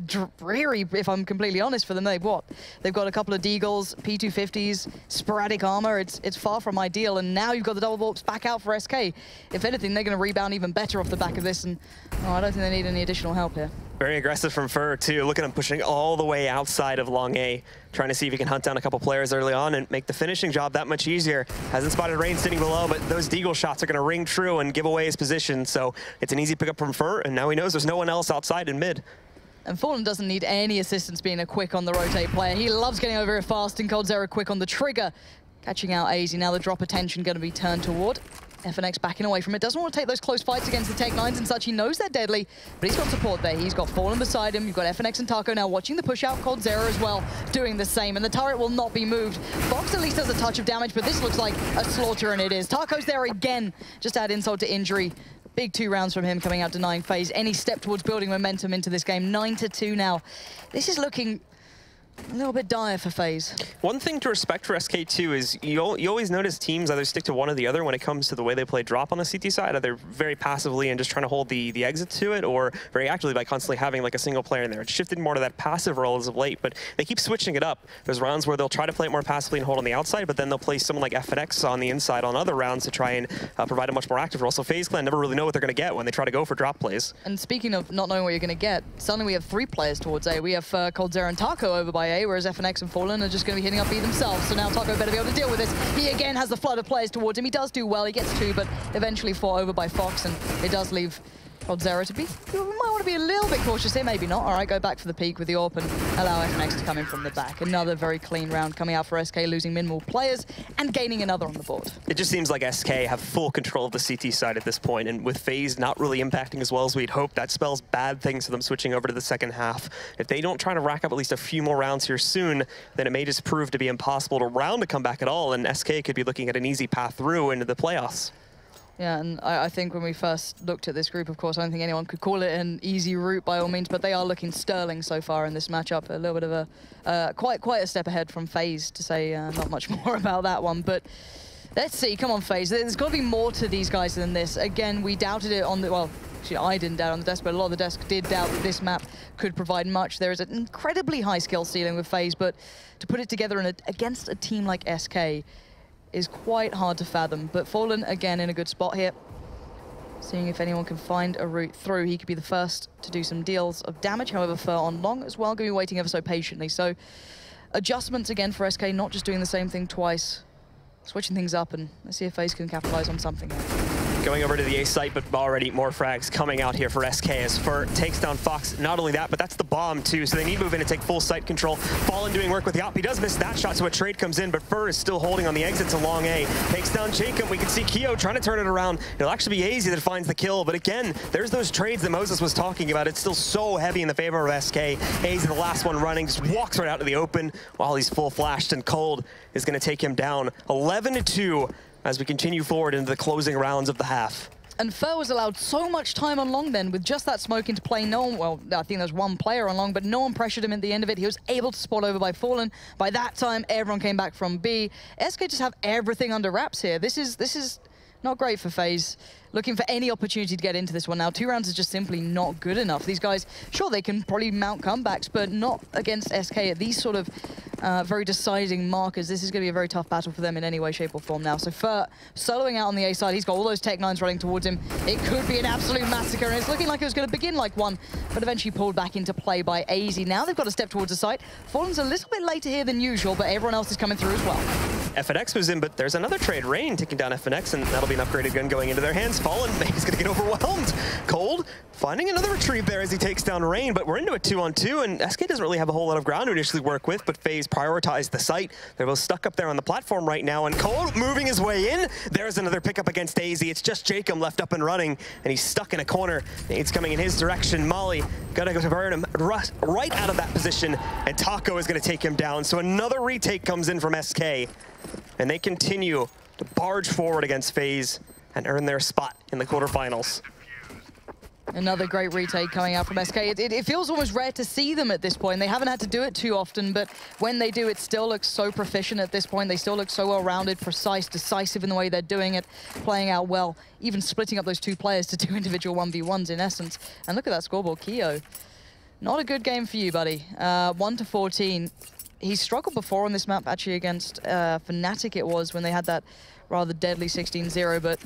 dreary, if I'm completely honest, for them. They've got a couple of Deagles, P250s, sporadic armor. It's far from ideal, and now you've got the double warps back out for SK. If anything, they're going to rebound even better off the back of this, and I don't think they need any additional help here. Very aggressive from Fur too. Look at him pushing all the way outside of Long A, trying to see if he can hunt down a couple players early on and make the finishing job that much easier. Hasn't spotted Rain sitting below, but those Deagle shots are going to ring true and give away his position. So it's an easy pickup from Fur, and now he knows there's no one else outside in mid. And Fallen doesn't need any assistance being a quick on the rotate player. He loves getting over here fast, and coldzera quick on the trigger, catching out AZ. Now the drop attention going to be turned toward FNX backing away from it. Doesn't want to take those close fights against the Tech-9s and such. He knows they're deadly, but he's got support there. He's got Fallen beside him. You've got FNX and Taco now watching the push-out. coldzera as well, doing the same. And the turret will not be moved. Fox at least does a touch of damage, but this looks like a slaughter, and it is. Taco's there again. Just add insult to injury. Big 2 rounds from him coming out, denying FaZe any step towards building momentum into this game. 9-2 now. This is looking a little bit dire for FaZe. One thing to respect for SK2 is you always notice teams either stick to one or the other when it comes to the way they play drop on the CT side, either very passively and just trying to hold the exit to it, or very actively by constantly having like a single player in there. It's shifted more to that passive role as of late, but they keep switching it up. There's rounds where they'll try to play it more passively and hold on the outside, but then they'll play someone like FNX on the inside on other rounds to try and provide a much more active role. So FaZe Clan never really know what they're going to get when they try to go for drop plays. And speaking of not knowing what you're going to get, suddenly we have 3 players towards A. We have coldzera and Taco over by A, whereas FNX and Fallen are just going to be hitting up B themselves. So now Taco better be able to deal with this. He again has the flood of players towards him. He does do well. He gets 2, but eventually 4 over by Fox, and it does leave coldzera to be. We might want to be a little bit cautious here, maybe not. All right, go back for the peak with the AWP and allow FNX to come in from the back. Another very clean round coming out for SK, losing minimal players and gaining another on the board. It just seems like SK have full control of the CT side at this point, and with FaZe not really impacting as well as we'd hoped, that spells bad things for them switching over to the second half. If they don't try to rack up at least a few more rounds here soon, then it may just prove to be impossible to round a comeback at all, and SK could be looking at an easy path through into the playoffs. Yeah, and I think when we first looked at this group, of course, I don't think anyone could call it an easy route by all means, but they are looking sterling so far in this matchup. A little bit of a, quite a step ahead from FaZe, to say not much more about that one. But let's see, come on FaZe, there's got to be more to these guys than this. Again, we doubted it on the, well, actually I didn't doubt on the desk, but a lot of the desk did doubt that this map could provide much. There is an incredibly high skill ceiling with FaZe, but to put it together against a team like SK, is quite hard to fathom. But Fallen, again, in a good spot here. Seeing if anyone can find a route through. He could be the first to do some deals of damage. However, Fur on long as well, going to be waiting ever so patiently. So adjustments again for SK, not just doing the same thing twice. Switching things up, and let's see if FaZe can capitalize on something here. Going over to the A site, but already more frags coming out here for SK as Fur takes down Fox. Not only that, but that's the bomb too, so they need to move in and take full site control. Fallen doing work with the op. He does miss that shot, so a trade comes in, but Fur is still holding on the exit to long A. Takes down Jacob. We can see Keo trying to turn it around. It'll actually be AZ that finds the kill, but again, there's those trades that Moses was talking about. It's still so heavy in the favor of SK. AZ, the last one running, just walks right out to the open while he's full flashed, and Cold is going to take him down. 11-2 as we continue forward into the closing rounds of the half. And Fur was allowed so much time on long then, with just that smoke into play. No one, well, I think there's one player on long, but no one pressured him at the end of it. He was able to spot over by Fallen. By that time, everyone came back from B. SK just have everything under wraps here. This is not great for FaZe. Looking for any opportunity to get into this one now. 2 rounds is just simply not good enough. These guys, sure, they can probably mount comebacks, but not against SK at these sort of very deciding markers. This is going to be a very tough battle for them in any way, shape, or form now. So Fur soloing out on the A side. He's got all those Tech-9s running towards him. It could be an absolute massacre, and it's looking like it was going to begin like one, but eventually pulled back into play by AZ. Now they've got to step towards the site. Fallen's a little bit later here than usual, but everyone else is coming through as well. FNX was in, but there's another trade. Rain taking down FNX, and that'll be an upgraded gun going into their hands. Fallen, he's going to get overwhelmed. Cold finding another retrieve there as he takes down Rain, but we're into a 2-on-2, and SK doesn't really have a whole lot of ground to initially work with, but FaZe prioritized the site. They're both stuck up there on the platform right now, and Cold moving his way in. There's another pickup against AZ. It's just Jacob left up and running, and he's stuck in a corner. It's coming in his direction. Molly got to go to burn him right out of that position, and Taco is going to take him down. So another retake comes in from SK, and they continue to barge forward against FaZe and earn their spot in the quarterfinals. Another great retake coming out from SK. It feels almost rare to see them at this point. They haven't had to do it too often, but when they do, it still looks so proficient at this point. They still look so well-rounded, precise, decisive in the way they're doing it, playing out well, even splitting up those 2 players to 2 individual 1v1s in essence. And look at that scoreboard, Keo. Not a good game for you, buddy. 1-14. He struggled before on this map, actually, against Fnatic it was, when they had that rather deadly 16-0, but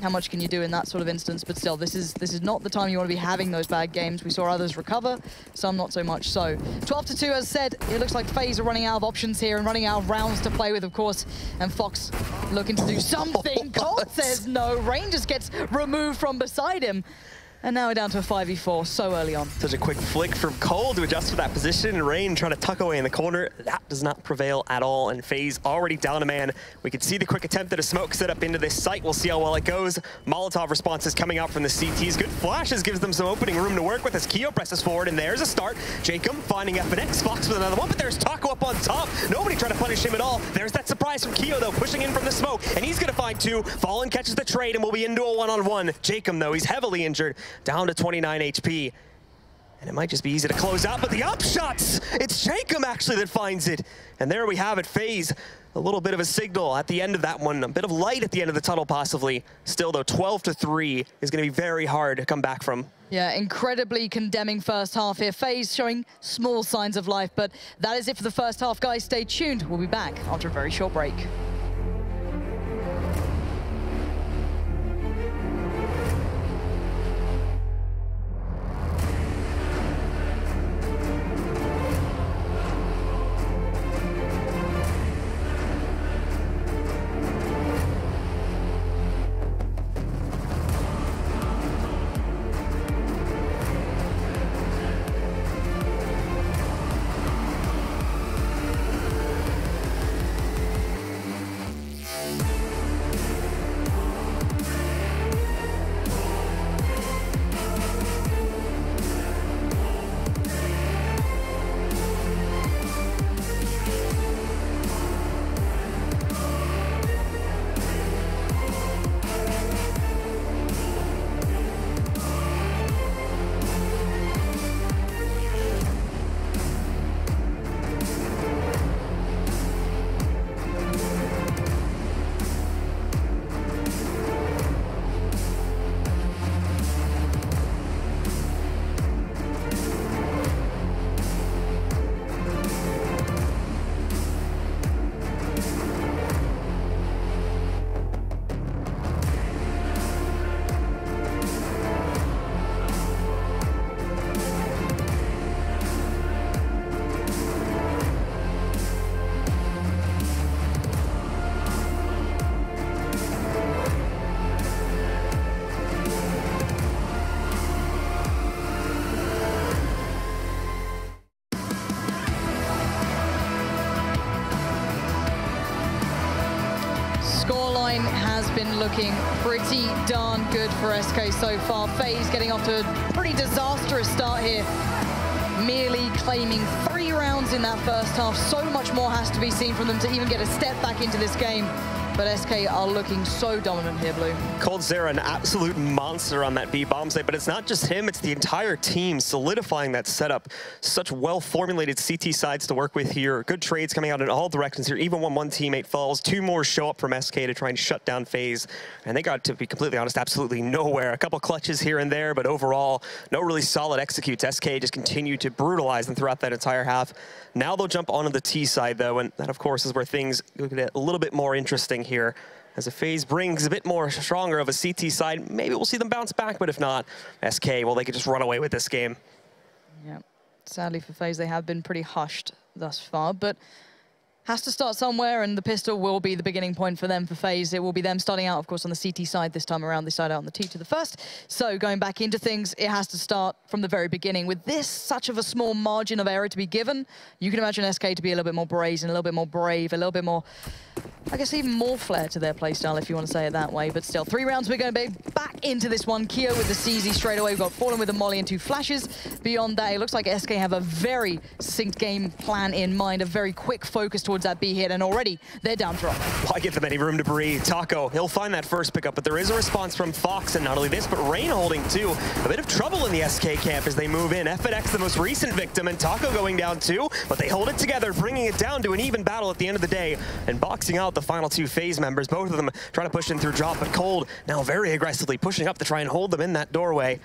how much can you do in that sort of instance? But still, this is not the time you want to be having those bad games. We saw others recover, some not so much so. 12-2, as said, it looks like FaZe are running out of options here and running out of rounds to play with, of course, and Fox looking to do something. Colt says no. Rain just gets removed from beside him. And now we're down to a 5v4 so early on. Such a quick flick from Cole to adjust for that position, and Rain trying to tuck away in the corner. That does not prevail at all, and FaZe already down a man. We can see the quick attempt at a smoke set up into this site. We'll see how well it goes. Molotov responses coming out from the CTs. Good flashes, gives them some opening room to work with as Keo presses forward, and there's a start. Jacob finding FNX, Fox with another one, but there's Taco up on top. Nobody trying to punish him at all. There's that surprise from Keo, though, pushing in from the smoke, and he's gonna find two. Fallen catches the trade, and we'll be into a one-on-one. Jacob, though, he's heavily injured, down to 29 HP. And it might just be easy to close out, but the upshots! It's Jacob actually that finds it. And there we have it, FaZe. A little bit of a signal at the end of that one, a bit of light at the end of the tunnel possibly. Still though, 12-3 is gonna be very hard to come back from. Yeah, incredibly condemning first half here. FaZe showing small signs of life, but that is it for the first half. Guys, stay tuned. We'll be back after a very short break. Scoreline has been looking pretty darn good for SK so far. FaZe getting off to a pretty disastrous start here, merely claiming 3 rounds in that first half. So much more has to be seen from them to even get a step back into this game. But SK are looking so dominant here, Blue. coldzera, an absolute monster on that B bomb site, but it's not just him, it's the entire team solidifying that setup. Such well-formulated CT sides to work with here. Good trades coming out in all directions here. Even when one teammate falls, 2 more show up from SK to try and shut down FaZe. And they got, to be completely honest, absolutely nowhere. A couple clutches here and there, but overall, no really solid executes. SK just continue to brutalize them throughout that entire half. Now they'll jump onto the T side, though, and that, of course, is where things get a little bit more interesting here. As a FaZe brings a bit more stronger of a CT side, maybe we'll see them bounce back, but if not, SK, well, they could just run away with this game. Yeah, sadly for FaZe, they have been pretty hushed thus far, but has to start somewhere, and the pistol will be the beginning point for them for FaZe. It will be them starting out, of course, on the CT side this time around. They start out on the T to the first. So going back into things, it has to start from the very beginning. With this such of a small margin of error to be given, you can imagine SK to be a little bit more brazen, a little bit more brave, a little bit more, I guess, even more flair to their playstyle, if you want to say it that way. But still, 3 rounds, we're going to be back into this one. Keo with the CZ straight away. We've got Fallen with a molly and 2 flashes. Beyond that, it looks like SK have a very synced game plan in mind, a very quick focus towards that B hit, and already they're down drop. Why give them any room to breathe? Taco, he'll find that first pickup, but there is a response from Fox, and not only this, but Rain holding too. A bit of trouble in the SK camp as they move in. FNX, the most recent victim, and Taco going down too, but they hold it together, bringing it down to an even battle at the end of the day, and boxing out the final 2 FaZe members. Both of them trying to push in through drop, but Cold now very aggressively pushing up to try and hold them in that doorway.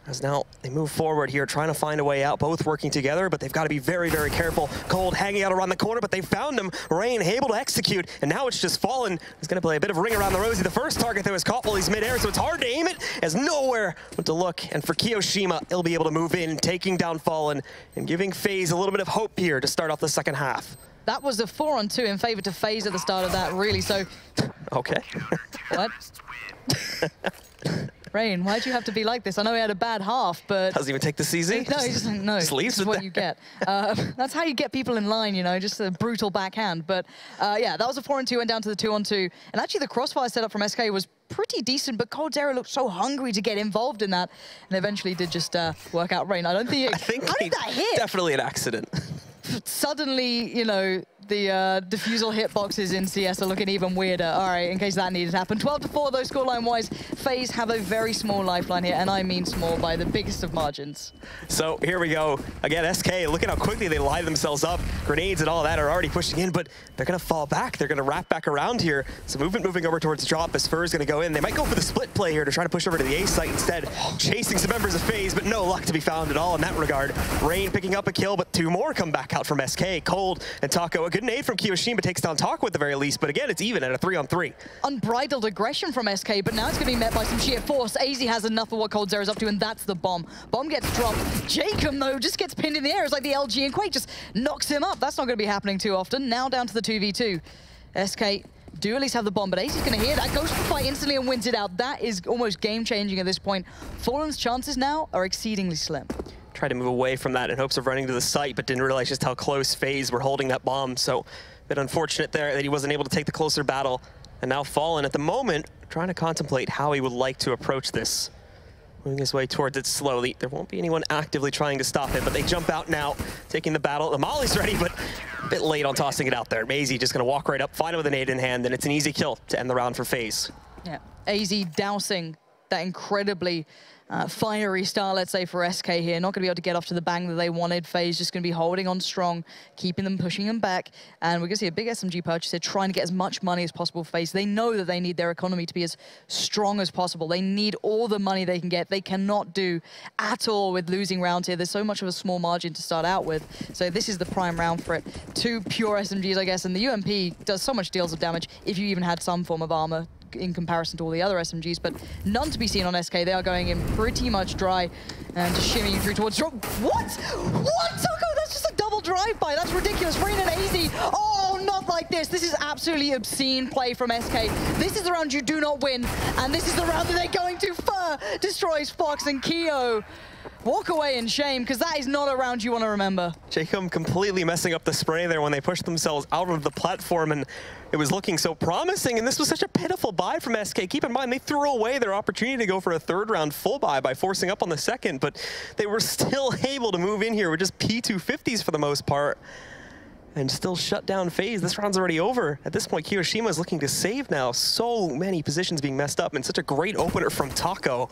As now they move forward here, trying to find a way out, both working together, but they've got to be very, very careful. Cold hanging out around the corner, but they found him. Rain able to execute, and now it's just Fallen. He's going to play a bit of ring around the rosy. The first target that was caught while he's midair, so it's hard to aim it, as nowhere to look. And for Kiyoshima, he'll be able to move in, taking down Fallen, and giving FaZe a little bit of hope here to start off the second half. That was a 4-on-2 in favor to FaZe at the start of that, really, so... Okay. What? Rain, why'd you have to be like this? I know he had a bad half, but... Doesn't even take this easy. No, he doesn't. No, just leaves this is it what there. you get. That's how you get people in line, you know, just a brutal backhand. But yeah, that was a 4-2, went down to the 2-on-2. And actually the crossfire setup from SK was pretty decent, but coldzera looked so hungry to get involved in that, and eventually did just work out. Rain, I don't think... How did that hit? Definitely an accident. Suddenly, you know, the diffusal hitboxes in CS are looking even weirder. All right, in case that needed to happen. 12-4, though, scoreline-wise. FaZe have a very small lifeline here, and I mean small by the biggest of margins. So here we go. Again, SK, look at how quickly they line themselves up. Grenades and all that are already pushing in, but they're going to fall back. They're going to wrap back around here. So moving over towards drop as Fur's going to go in. They might go for the split play here to try to push over to the A site instead. Chasing some members of FaZe, but no luck to be found at all in that regard. Rain picking up a kill, but 2 more come back out from SK. Cold and Taco. A good nade from Kiyoshima takes down Taco at the very least, but again, it's even at a 3-on-3. Unbridled aggression from SK, but now it's going to be met by some sheer force. AZ has enough of what coldzera is up to, and that's the bomb. Bomb gets dropped. Jacob, though, just gets pinned in the air. It's like the LG and Quake just knocks him up. That's not going to be happening too often. Now down to the 2v2. SK do at least have the bomb, but AZ is going to hear that, goes for the fight instantly and wins it out. That is almost game-changing at this point. Fallen's chances now are exceedingly slim. Tried to move away from that in hopes of running to the site, but didn't realize just how close FaZe were holding that bomb. So a bit unfortunate there that he wasn't able to take the closer battle. And now Fallen at the moment trying to contemplate how he would like to approach this. Moving his way towards it slowly. There won't be anyone actively trying to stop him, but they jump out now, taking the battle. The Molly's ready, but a bit late on tossing it out there. Maisie just going to walk right up, find him with a nade in hand, and it's an easy kill to end the round for FaZe. Yeah, AZ dousing that incredibly fiery style, let's say, for SK here. Not going to be able to get off to the bang that they wanted. FaZe just going to be holding on strong, keeping them, pushing them back. And we're going to see a big SMG purchase here, trying to get as much money as possible for FaZe. They know that they need their economy to be as strong as possible. They need all the money they can get. They cannot do at all with losing rounds here. There's so much of a small margin to start out with. So this is the prime round for it. 2 pure SMGs, I guess, and the UMP does so much deals of damage if you even had some form of armor in comparison to all the other SMGs, but none to be seen on SK. They are going in pretty much dry and just shimmying through towards drop. What? What, Taco? That's just a double drive-by. That's ridiculous. Rain and AZ. Oh, not like this. This is absolutely obscene play from SK. This is the round you do not win, and this is the round that they're going to. Fur destroys Fox, and Keo walk away in shame, because that is not a round you want to remember. Jacob completely messing up the spray there when they pushed themselves out of the platform, and it was looking so promising, and this was such a pitiful buy from SK. Keep in mind, they threw away their opportunity to go for a 3rd round full buy by forcing up on the 2nd, but they were still able to move in here with just P250s for the most part and still shut down FaZe. This round's already over. At this point, Kiyoshima is looking to save now. So many positions being messed up, and such a great opener from Taco.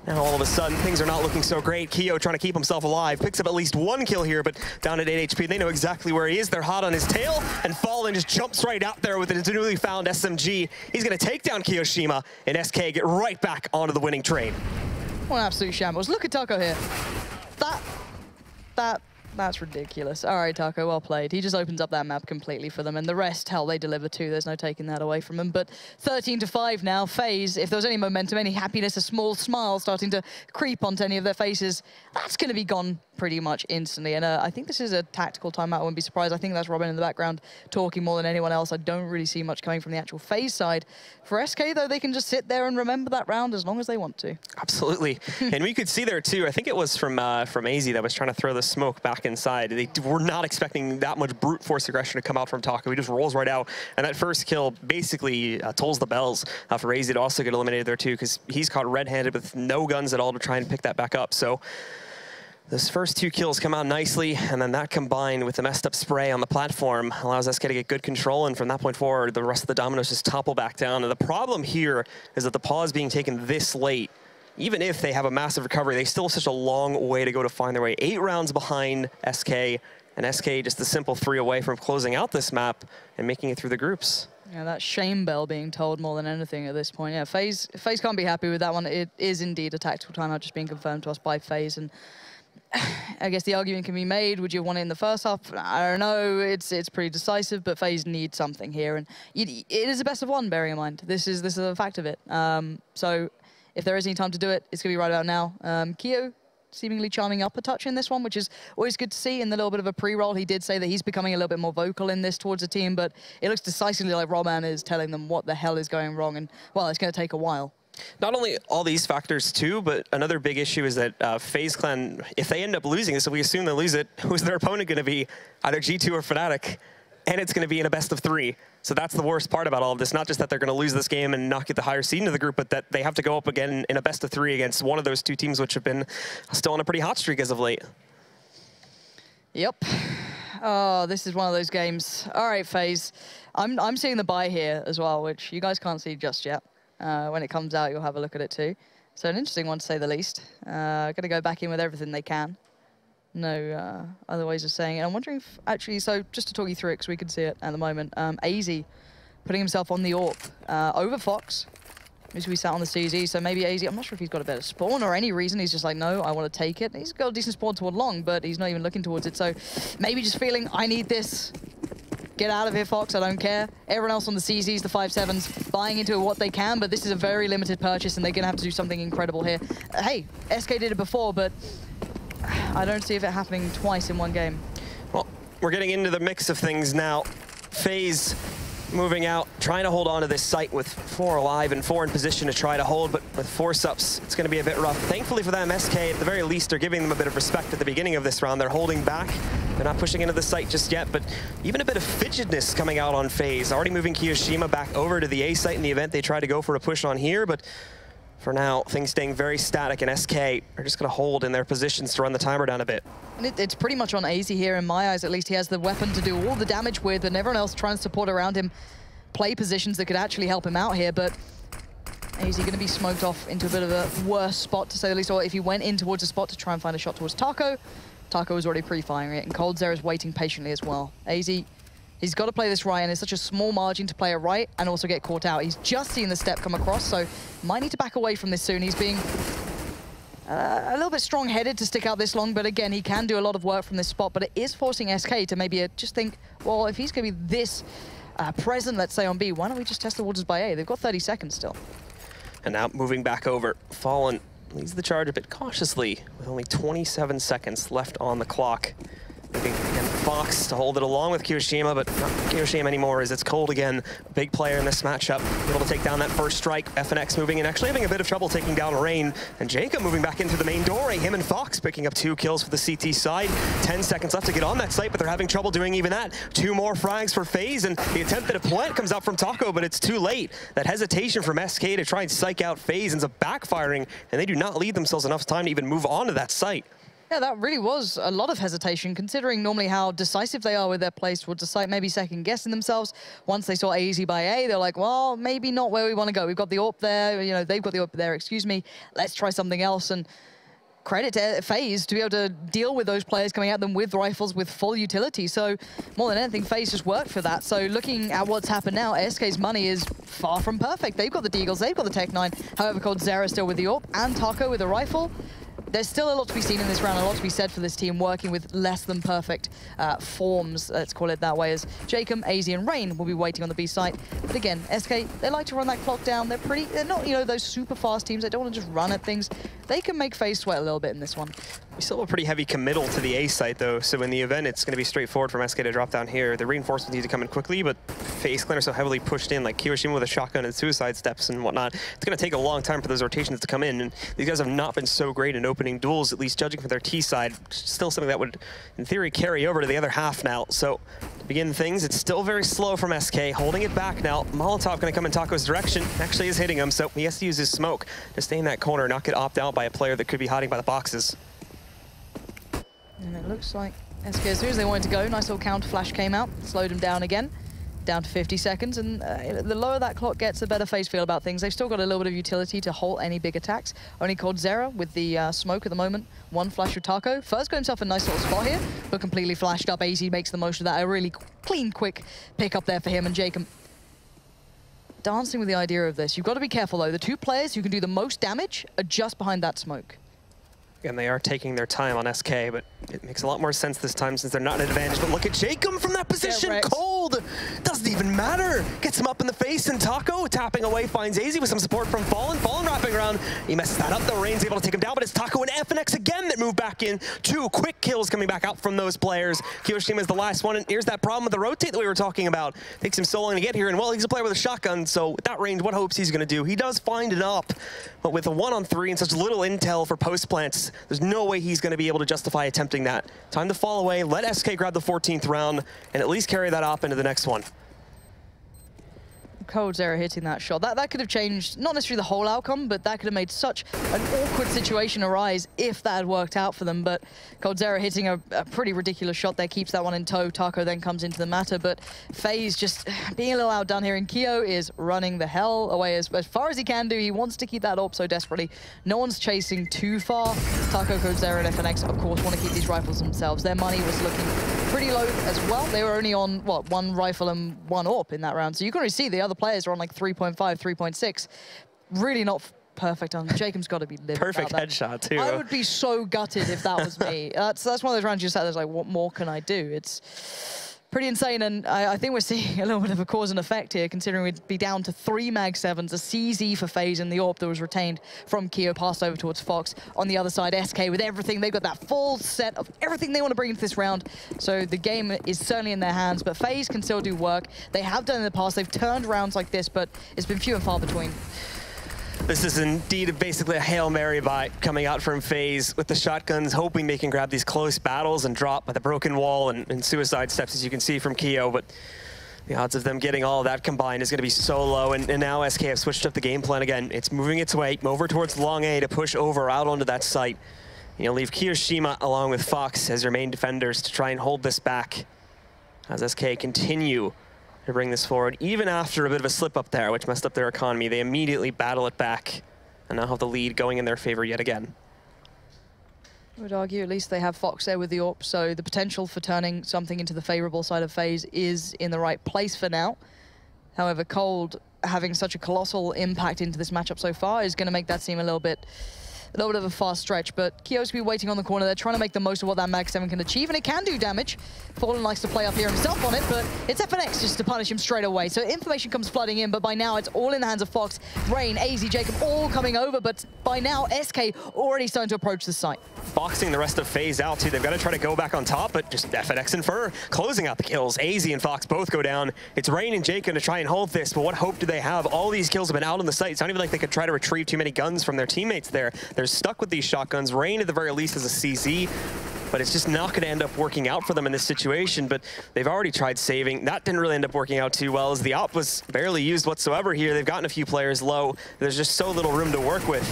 Now all of a sudden, things are not looking so great. Keo trying to keep himself alive, picks up at least 1 kill here, but down at 8 HP. They know exactly where he is. They're hot on his tail, and Fallen just jumps right out there with a newly found SMG. He's going to take down Kiyoshima, and SK get right back onto the winning train. What an absolute shambles. Look at Taco here. That's ridiculous. All right, Taco, well played. He just opens up that map completely for them, and the rest, hell, they deliver too. There's no taking that away from them. But 13-5 now. FaZe, if there was any momentum, any happiness, a small smile starting to creep onto any of their faces, that's going to be gone pretty much instantly. And I think this is a tactical timeout. I wouldn't be surprised. I think that's Robin in the background talking more than anyone else. I don't really see much coming from the actual FaZe side. For SK, though, they can just sit there and remember that round as long as they want to. Absolutely. And we could see there, too, I think it was from AZ that was trying to throw the smoke back inside. They were not expecting that much brute force aggression to come out from Taco. He just rolls right out. And that first kill basically tolls the bells for AZ to also get eliminated there, too, because he's caught red-handed with no guns at all to try and pick that back up. So those first 2 kills come out nicely, and then that combined with the messed up spray on the platform allows SK to get good control, and from that point forward, the rest of the dominoes just topple back down. And the problem here is that the pause being taken this late, even if they have a massive recovery, they still have such a long way to go to find their way. 8 rounds behind SK, and SK just a simple 3 away from closing out this map and making it through the groups. Yeah, that shame bell being told more than anything at this point. Yeah, FaZe can't be happy with that one. It is indeed a tactical timeout just being confirmed to us by FaZe, and I guess the argument can be made, would you have won it in the first half? I don't know, it's pretty decisive, but FaZe need something here, and it is a best of 1, bearing in mind. This is a fact of it. So if there is any time to do it, it's going to be right about now. Keo seemingly charming up a touch in this one, which is always good to see. In the little bit of a pre-roll, he did say that he's becoming a little bit more vocal in this towards the team, but it looks decisively like Roman is telling them what the hell is going wrong, and, well, it's going to take a while. Not only all these factors too, but another big issue is that FaZe Clan, if they end up losing this, so we assume they lose it, who's their opponent going to be? Either G2 or Fnatic, and it's going to be in a best of 3. So that's the worst part about all of this. Not just that they're going to lose this game and not get the higher seed into the group, but that they have to go up again in a best of 3 against one of those 2 teams, which have been still on a pretty hot streak as of late. Yep. Oh, this is one of those games. All right, FaZe. I'm seeing the buy here as well, which you guys can't see just yet. When it comes out, you'll have a look at it too. So an interesting one, to say the least. Going to go back in with everything they can. No other ways of saying it. I'm wondering if, actually, so just to talk you through it, because we can see it at the moment, AZ putting himself on the AWP over Fox, who's we sat on the CZ, so maybe AZ, I'm not sure if he's got a better spawn or any reason, he's just like, no, I want to take it. He's got a decent spawn toward long, but he's not even looking towards it, so maybe just feeling, I need this. Get out of here, Fox, I don't care. Everyone else on the CZs, the 5-7s, buying into what they can, but this is a very limited purchase, and they're going to have to do something incredible here. Hey, SK did it before, but I don't see it happening twice in one game. Well, we're getting into the mix of things now. FaZe moving out, trying to hold on to this site with 4 alive and 4 in position to try to hold, but with 4-ups, it's going to be a bit rough. Thankfully for them, SK, at the very least, are giving them a bit of respect at the beginning of this round. They're holding back. They're not pushing into the site just yet, but even a bit of fidgetness coming out on FaZe. Already moving Kiyoshima back over to the A site in the event they try to go for a push on here, but for now, things staying very static, and SK are just going to hold in their positions to run the timer down a bit. And it's pretty much on AZ here, in my eyes at least. He has the weapon to do all the damage with, and everyone else trying to support around him, play positions that could actually help him out here, but AZ going to be smoked off into a bit of a worse spot, to say the least, or if he went in towards a spot to try and find a shot towards Taco, Taco was already pre-firing it, and coldzera is waiting patiently as well. AZ, he's got to play this right, and it's such a small margin to play it right and also get caught out. He's just seen the step come across, so might need to back away from this soon. He's being a little bit strong-headed to stick out this long, but again, he can do a lot of work from this spot, but it is forcing SK to maybe just think, well, if he's going to be this present, let's say, on B, why don't we just test the waters by A? They've got 30 seconds still. And now moving back over, Fallen leads the charge a bit cautiously with only 27 seconds left on the clock. Moving again Fox to hold it along with Kiyoshima, but not Kiyoshima anymore as it's cold again. Big player in this matchup, able to take down that first strike. FNX moving and actually having a bit of trouble taking down Rain. And Jacob moving back into the main doorway. Him and Fox picking up 2 kills for the CT side. 10 seconds left to get on that site, but they're having trouble doing even that. 2 more frags for FaZe, and the attempt at a plant comes out from Taco, but it's too late. That hesitation from SK to try and psych out FaZe ends up backfiring, and they do not leave themselves enough time to even move on to that site. Yeah, that really was a lot of hesitation, considering normally how decisive they are with their plays towards the site, maybe second-guessing themselves. Once they saw AZ by A, they're like, well, maybe not where we want to go. We've got the AWP there, you know, they've got the AWP there, excuse me. Let's try something else. And credit to FaZe to be able to deal with those players coming at them with rifles with full utility. So more than anything, FaZe just worked for that. So looking at what's happened now, SK's money is far from perfect. They've got the Deagles, they've got the Tech-9. However, coldzera still with the AWP and Taco with a rifle. There's still a lot to be seen in this round, a lot to be said for this team working with less than perfect forms, let's call it that way, as Jacob, AZ, and Rain will be waiting on the B site. But again, SK, they like to run that clock down. They're not, you know, those super fast teams. They don't want to just run at things. They can make FaZe sweat a little bit in this one. We still have a pretty heavy committal to the A site, though, so in the event, it's going to be straightforward from SK to drop down here. The reinforcements need to come in quickly, but FaZe Clan are so heavily pushed in, like Kiyoshima with a shotgun and suicide steps and whatnot. It's going to take a long time for those rotations to come in, and these guys have not been so great in opening duels, at least judging from their T side. Still something that would, in theory, carry over to the other half now. So to begin things, it's still very slow from SK, holding it back now. Molotov going to come in Taco's direction, actually is hitting him, so he has to use his smoke to stay in that corner, not get opted out by a player that could be hiding by the boxes. And it looks like SK, as soon as they wanted to go, nice little counter flash came out, slowed him down again, down to 50 seconds. And the lower that clock gets, the better FaZe feel about things. They've still got a little bit of utility to halt any big attacks. Only coldzera with the smoke at the moment. 1 flash with Taco. First got himself a nice little spot here, but completely flashed up. AZ makes the most of that. A really clean, quick pick up there for him and Jacob. Dancing with the idea of this. You've got to be careful, though. The 2 players who can do the most damage are just behind that smoke. And they are taking their time on SK, but it makes a lot more sense this time since they're not at advantage. But look at Jacob from that position. Cold doesn't even matter. Gets him up in the face, and Taco tapping away finds AZ with some support from Fallen. Fallen wrapping around. He messes that up, though. Rain's able to take him down, but it's Taco and FNX again that move back in. 2 quick kills coming back out from those players. Kiyoshima is the last one, and here's that problem with the rotate that we were talking about. Takes him so long to get here, and well, he's a player with a shotgun, so with that range, what hopes he's going to do? He does find it up, but with a 1-on-3 and such little intel for post plants, there's no way he's going to be able to justify attempting that. Time to fall away, let SK grab the 14th round, and at least carry that op into the next one. coldzera hitting that shot. That could have changed, not necessarily the whole outcome, but that could have made such an awkward situation arise if that had worked out for them. But coldzera hitting a pretty ridiculous shot there, keeps that one in tow. Taco then comes into the matter, but FaZe just being a little outdone here, and Keo is running the hell away as far as he can do. He wants to keep that AWP so desperately. No one's chasing too far. Taco, coldzera, and FNX, of course, want to keep these rifles themselves. Their money was looking pretty low as well. They were only on, what, 1 rifle and 1 AWP in that round. So you can already see the other players are on like 3.5, 3.6. Really not perfect. Jacob's got to be livid. Perfect headshot, too. I would be so gutted if that was me. That's one of those rounds you sat there's like, what more can I do? It's pretty insane, and I think we're seeing a little bit of a cause and effect here, considering we'd be down to 3 Mag 7s, a CZ for FaZe, and the AWP that was retained from Keo passed over towards Fox. On the other side, SK with everything. They've got that full set of everything they want to bring into this round, so the game is certainly in their hands, but FaZe can still do work. They have done in the past. They've turned rounds like this, but it's been few and far between. This is indeed basically a Hail Mary buy coming out from FaZe with the shotguns, hoping they can grab these close battles and drop by the broken wall and suicide steps, as you can see from Keo. But the odds of them getting all of that combined is going to be so low. And now SK have switched up the game plan again. It's moving its way over towards Long A to push over out onto that site. And you'll leave Kiyoshima along with Fox as your main defenders to try and hold this back as SK continue to bring this forward. Even after a bit of a slip up there, which messed up their economy, they immediately battle it back and now have the lead going in their favor yet again. I would argue at least they have Fox there with the AWP, so the potential for turning something into the favorable side of FaZe is in the right place for now. However, Cold having such a colossal impact into this matchup so far is going to make that seem a little bit of a fast stretch, but Keo's going to be waiting on the corner. They're trying to make the most of what that Mag 7 can achieve, and it can do damage. Fallen likes to play up here himself on it, but it's FNX just to punish him straight away. So information comes flooding in, but by now it's all in the hands of Fox, Rain, AZ, Jacob, all coming over, but by now SK already starting to approach the site. Boxing the rest of FaZe out too. They've got to try to go back on top, but just FNX and Fur closing out the kills. AZ and Fox both go down. It's Rain and Jacob to try and hold this, but what hope do they have? All these kills have been out on the site. It's not even like they could try to retrieve too many guns from their teammates there. They're stuck with these shotguns. Rain at the very least is a CZ, but it's just not going to end up working out for them in this situation. But they've already tried saving. That didn't really end up working out too well, as the AWP was barely used whatsoever here. They've gotten a few players low. There's just so little room to work with.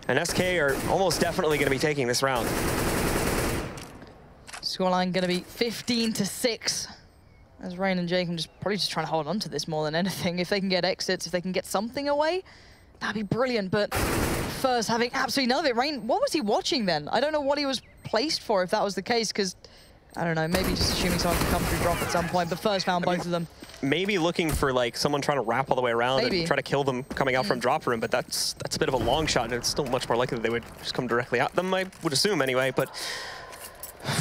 And SK are almost definitely going to be taking this round. Scoreline going to be 15-6. As Rain and Jacob probably just trying to hold on to this more than anything. If they can get exits, if they can get something away, that'd be brilliant. But first, having absolutely none of it. Rain, what was he watching then? I don't know what he was placed for if that was the case, because I don't know, maybe just assuming someone could come through drop at some point, but first found both of them. Maybe looking for like someone trying to wrap all the way around and try to kill them coming out from drop room, but that's a bit of a long shot, and it's still much more likely that they would just come directly at them, I would assume anyway. But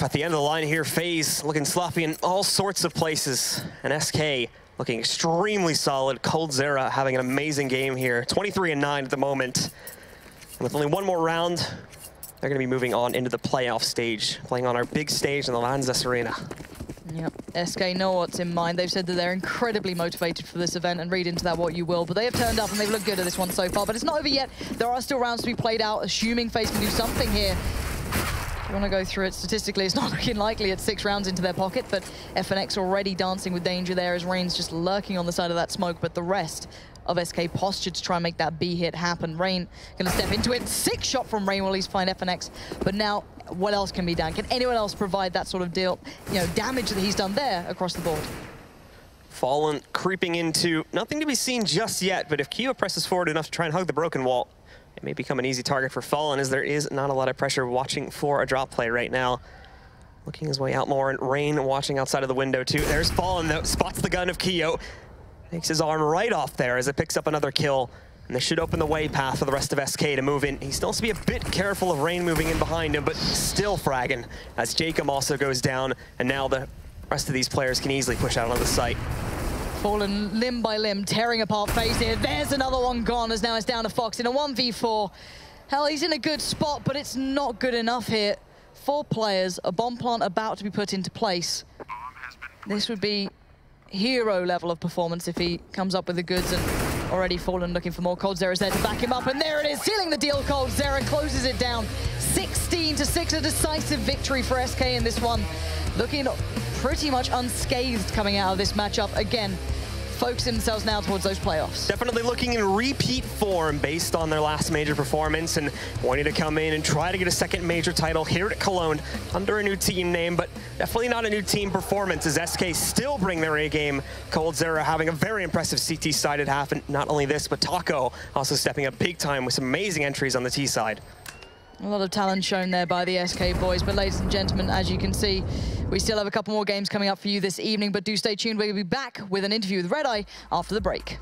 at the end of the line here, FaZe looking sloppy in all sorts of places, and SK looking extremely solid. coldzera having an amazing game here, 23-9 at the moment. And with only one more round, they're going to be moving on into the playoff stage, playing on our big stage in the Lanxess Arena. Yep, SK know what's in mind. They've said that they're incredibly motivated for this event, and read into that what you will, but they have turned up and they've looked good at this one so far. But it's not over yet. There are still rounds to be played out, assuming FaZe can do something here. If you want to go through it statistically, it's not looking likely at 6 rounds into their pocket, but FNX already dancing with danger there as Rain's just lurking on the side of that smoke, but the rest of SK postured to try and make that B hit happen. Rain going to step into it. 6 shot from Rain will at least find FNX, but now what else can be done? Can anyone else provide that sort of deal, damage that he's done there across the board? Fallen creeping into nothing to be seen just yet, but if Keo presses forward enough to try and hug the broken wall, it may become an easy target for Fallen, as there is not a lot of pressure watching for a drop play right now. Looking his way out more, and Rain watching outside of the window too. There's Fallen, though, spots the gun of Keo. Takes his arm right off there as it picks up another kill. And this should open the way path for the rest of SK to move in. He still has to be a bit careful of Rain moving in behind him, but still fragging as Jacob also goes down. And now the rest of these players can easily push out on the site. Fallen limb by limb, tearing apart FaZe here. There's another one gone, as now it's down to Fox in a 1v4. Hell, he's in a good spot, but it's not good enough here. 4 players, a bomb plant about to be put into place. This would be hero level of performance if he comes up with the goods, and already Fallen looking for more. coldzera's there to back him up, and there it is, sealing the deal. coldzera closes it down. 16-6, a decisive victory for SK in this one. Looking pretty much unscathed coming out of this matchup. Again, focusing themselves now towards those playoffs. Definitely looking in repeat form based on their last major performance and wanting to come in and try to get a second major title here at Cologne under a new team name, but definitely not a new team performance as SK still bring their A game. coldzera having a very impressive CT-sided half, and not only this, but Taco also stepping up big time with some amazing entries on the T side. A lot of talent shown there by the SK boys, but ladies and gentlemen, as you can see, we still have a couple more games coming up for you this evening, but do stay tuned. We'll be back with an interview with Red Eye after the break.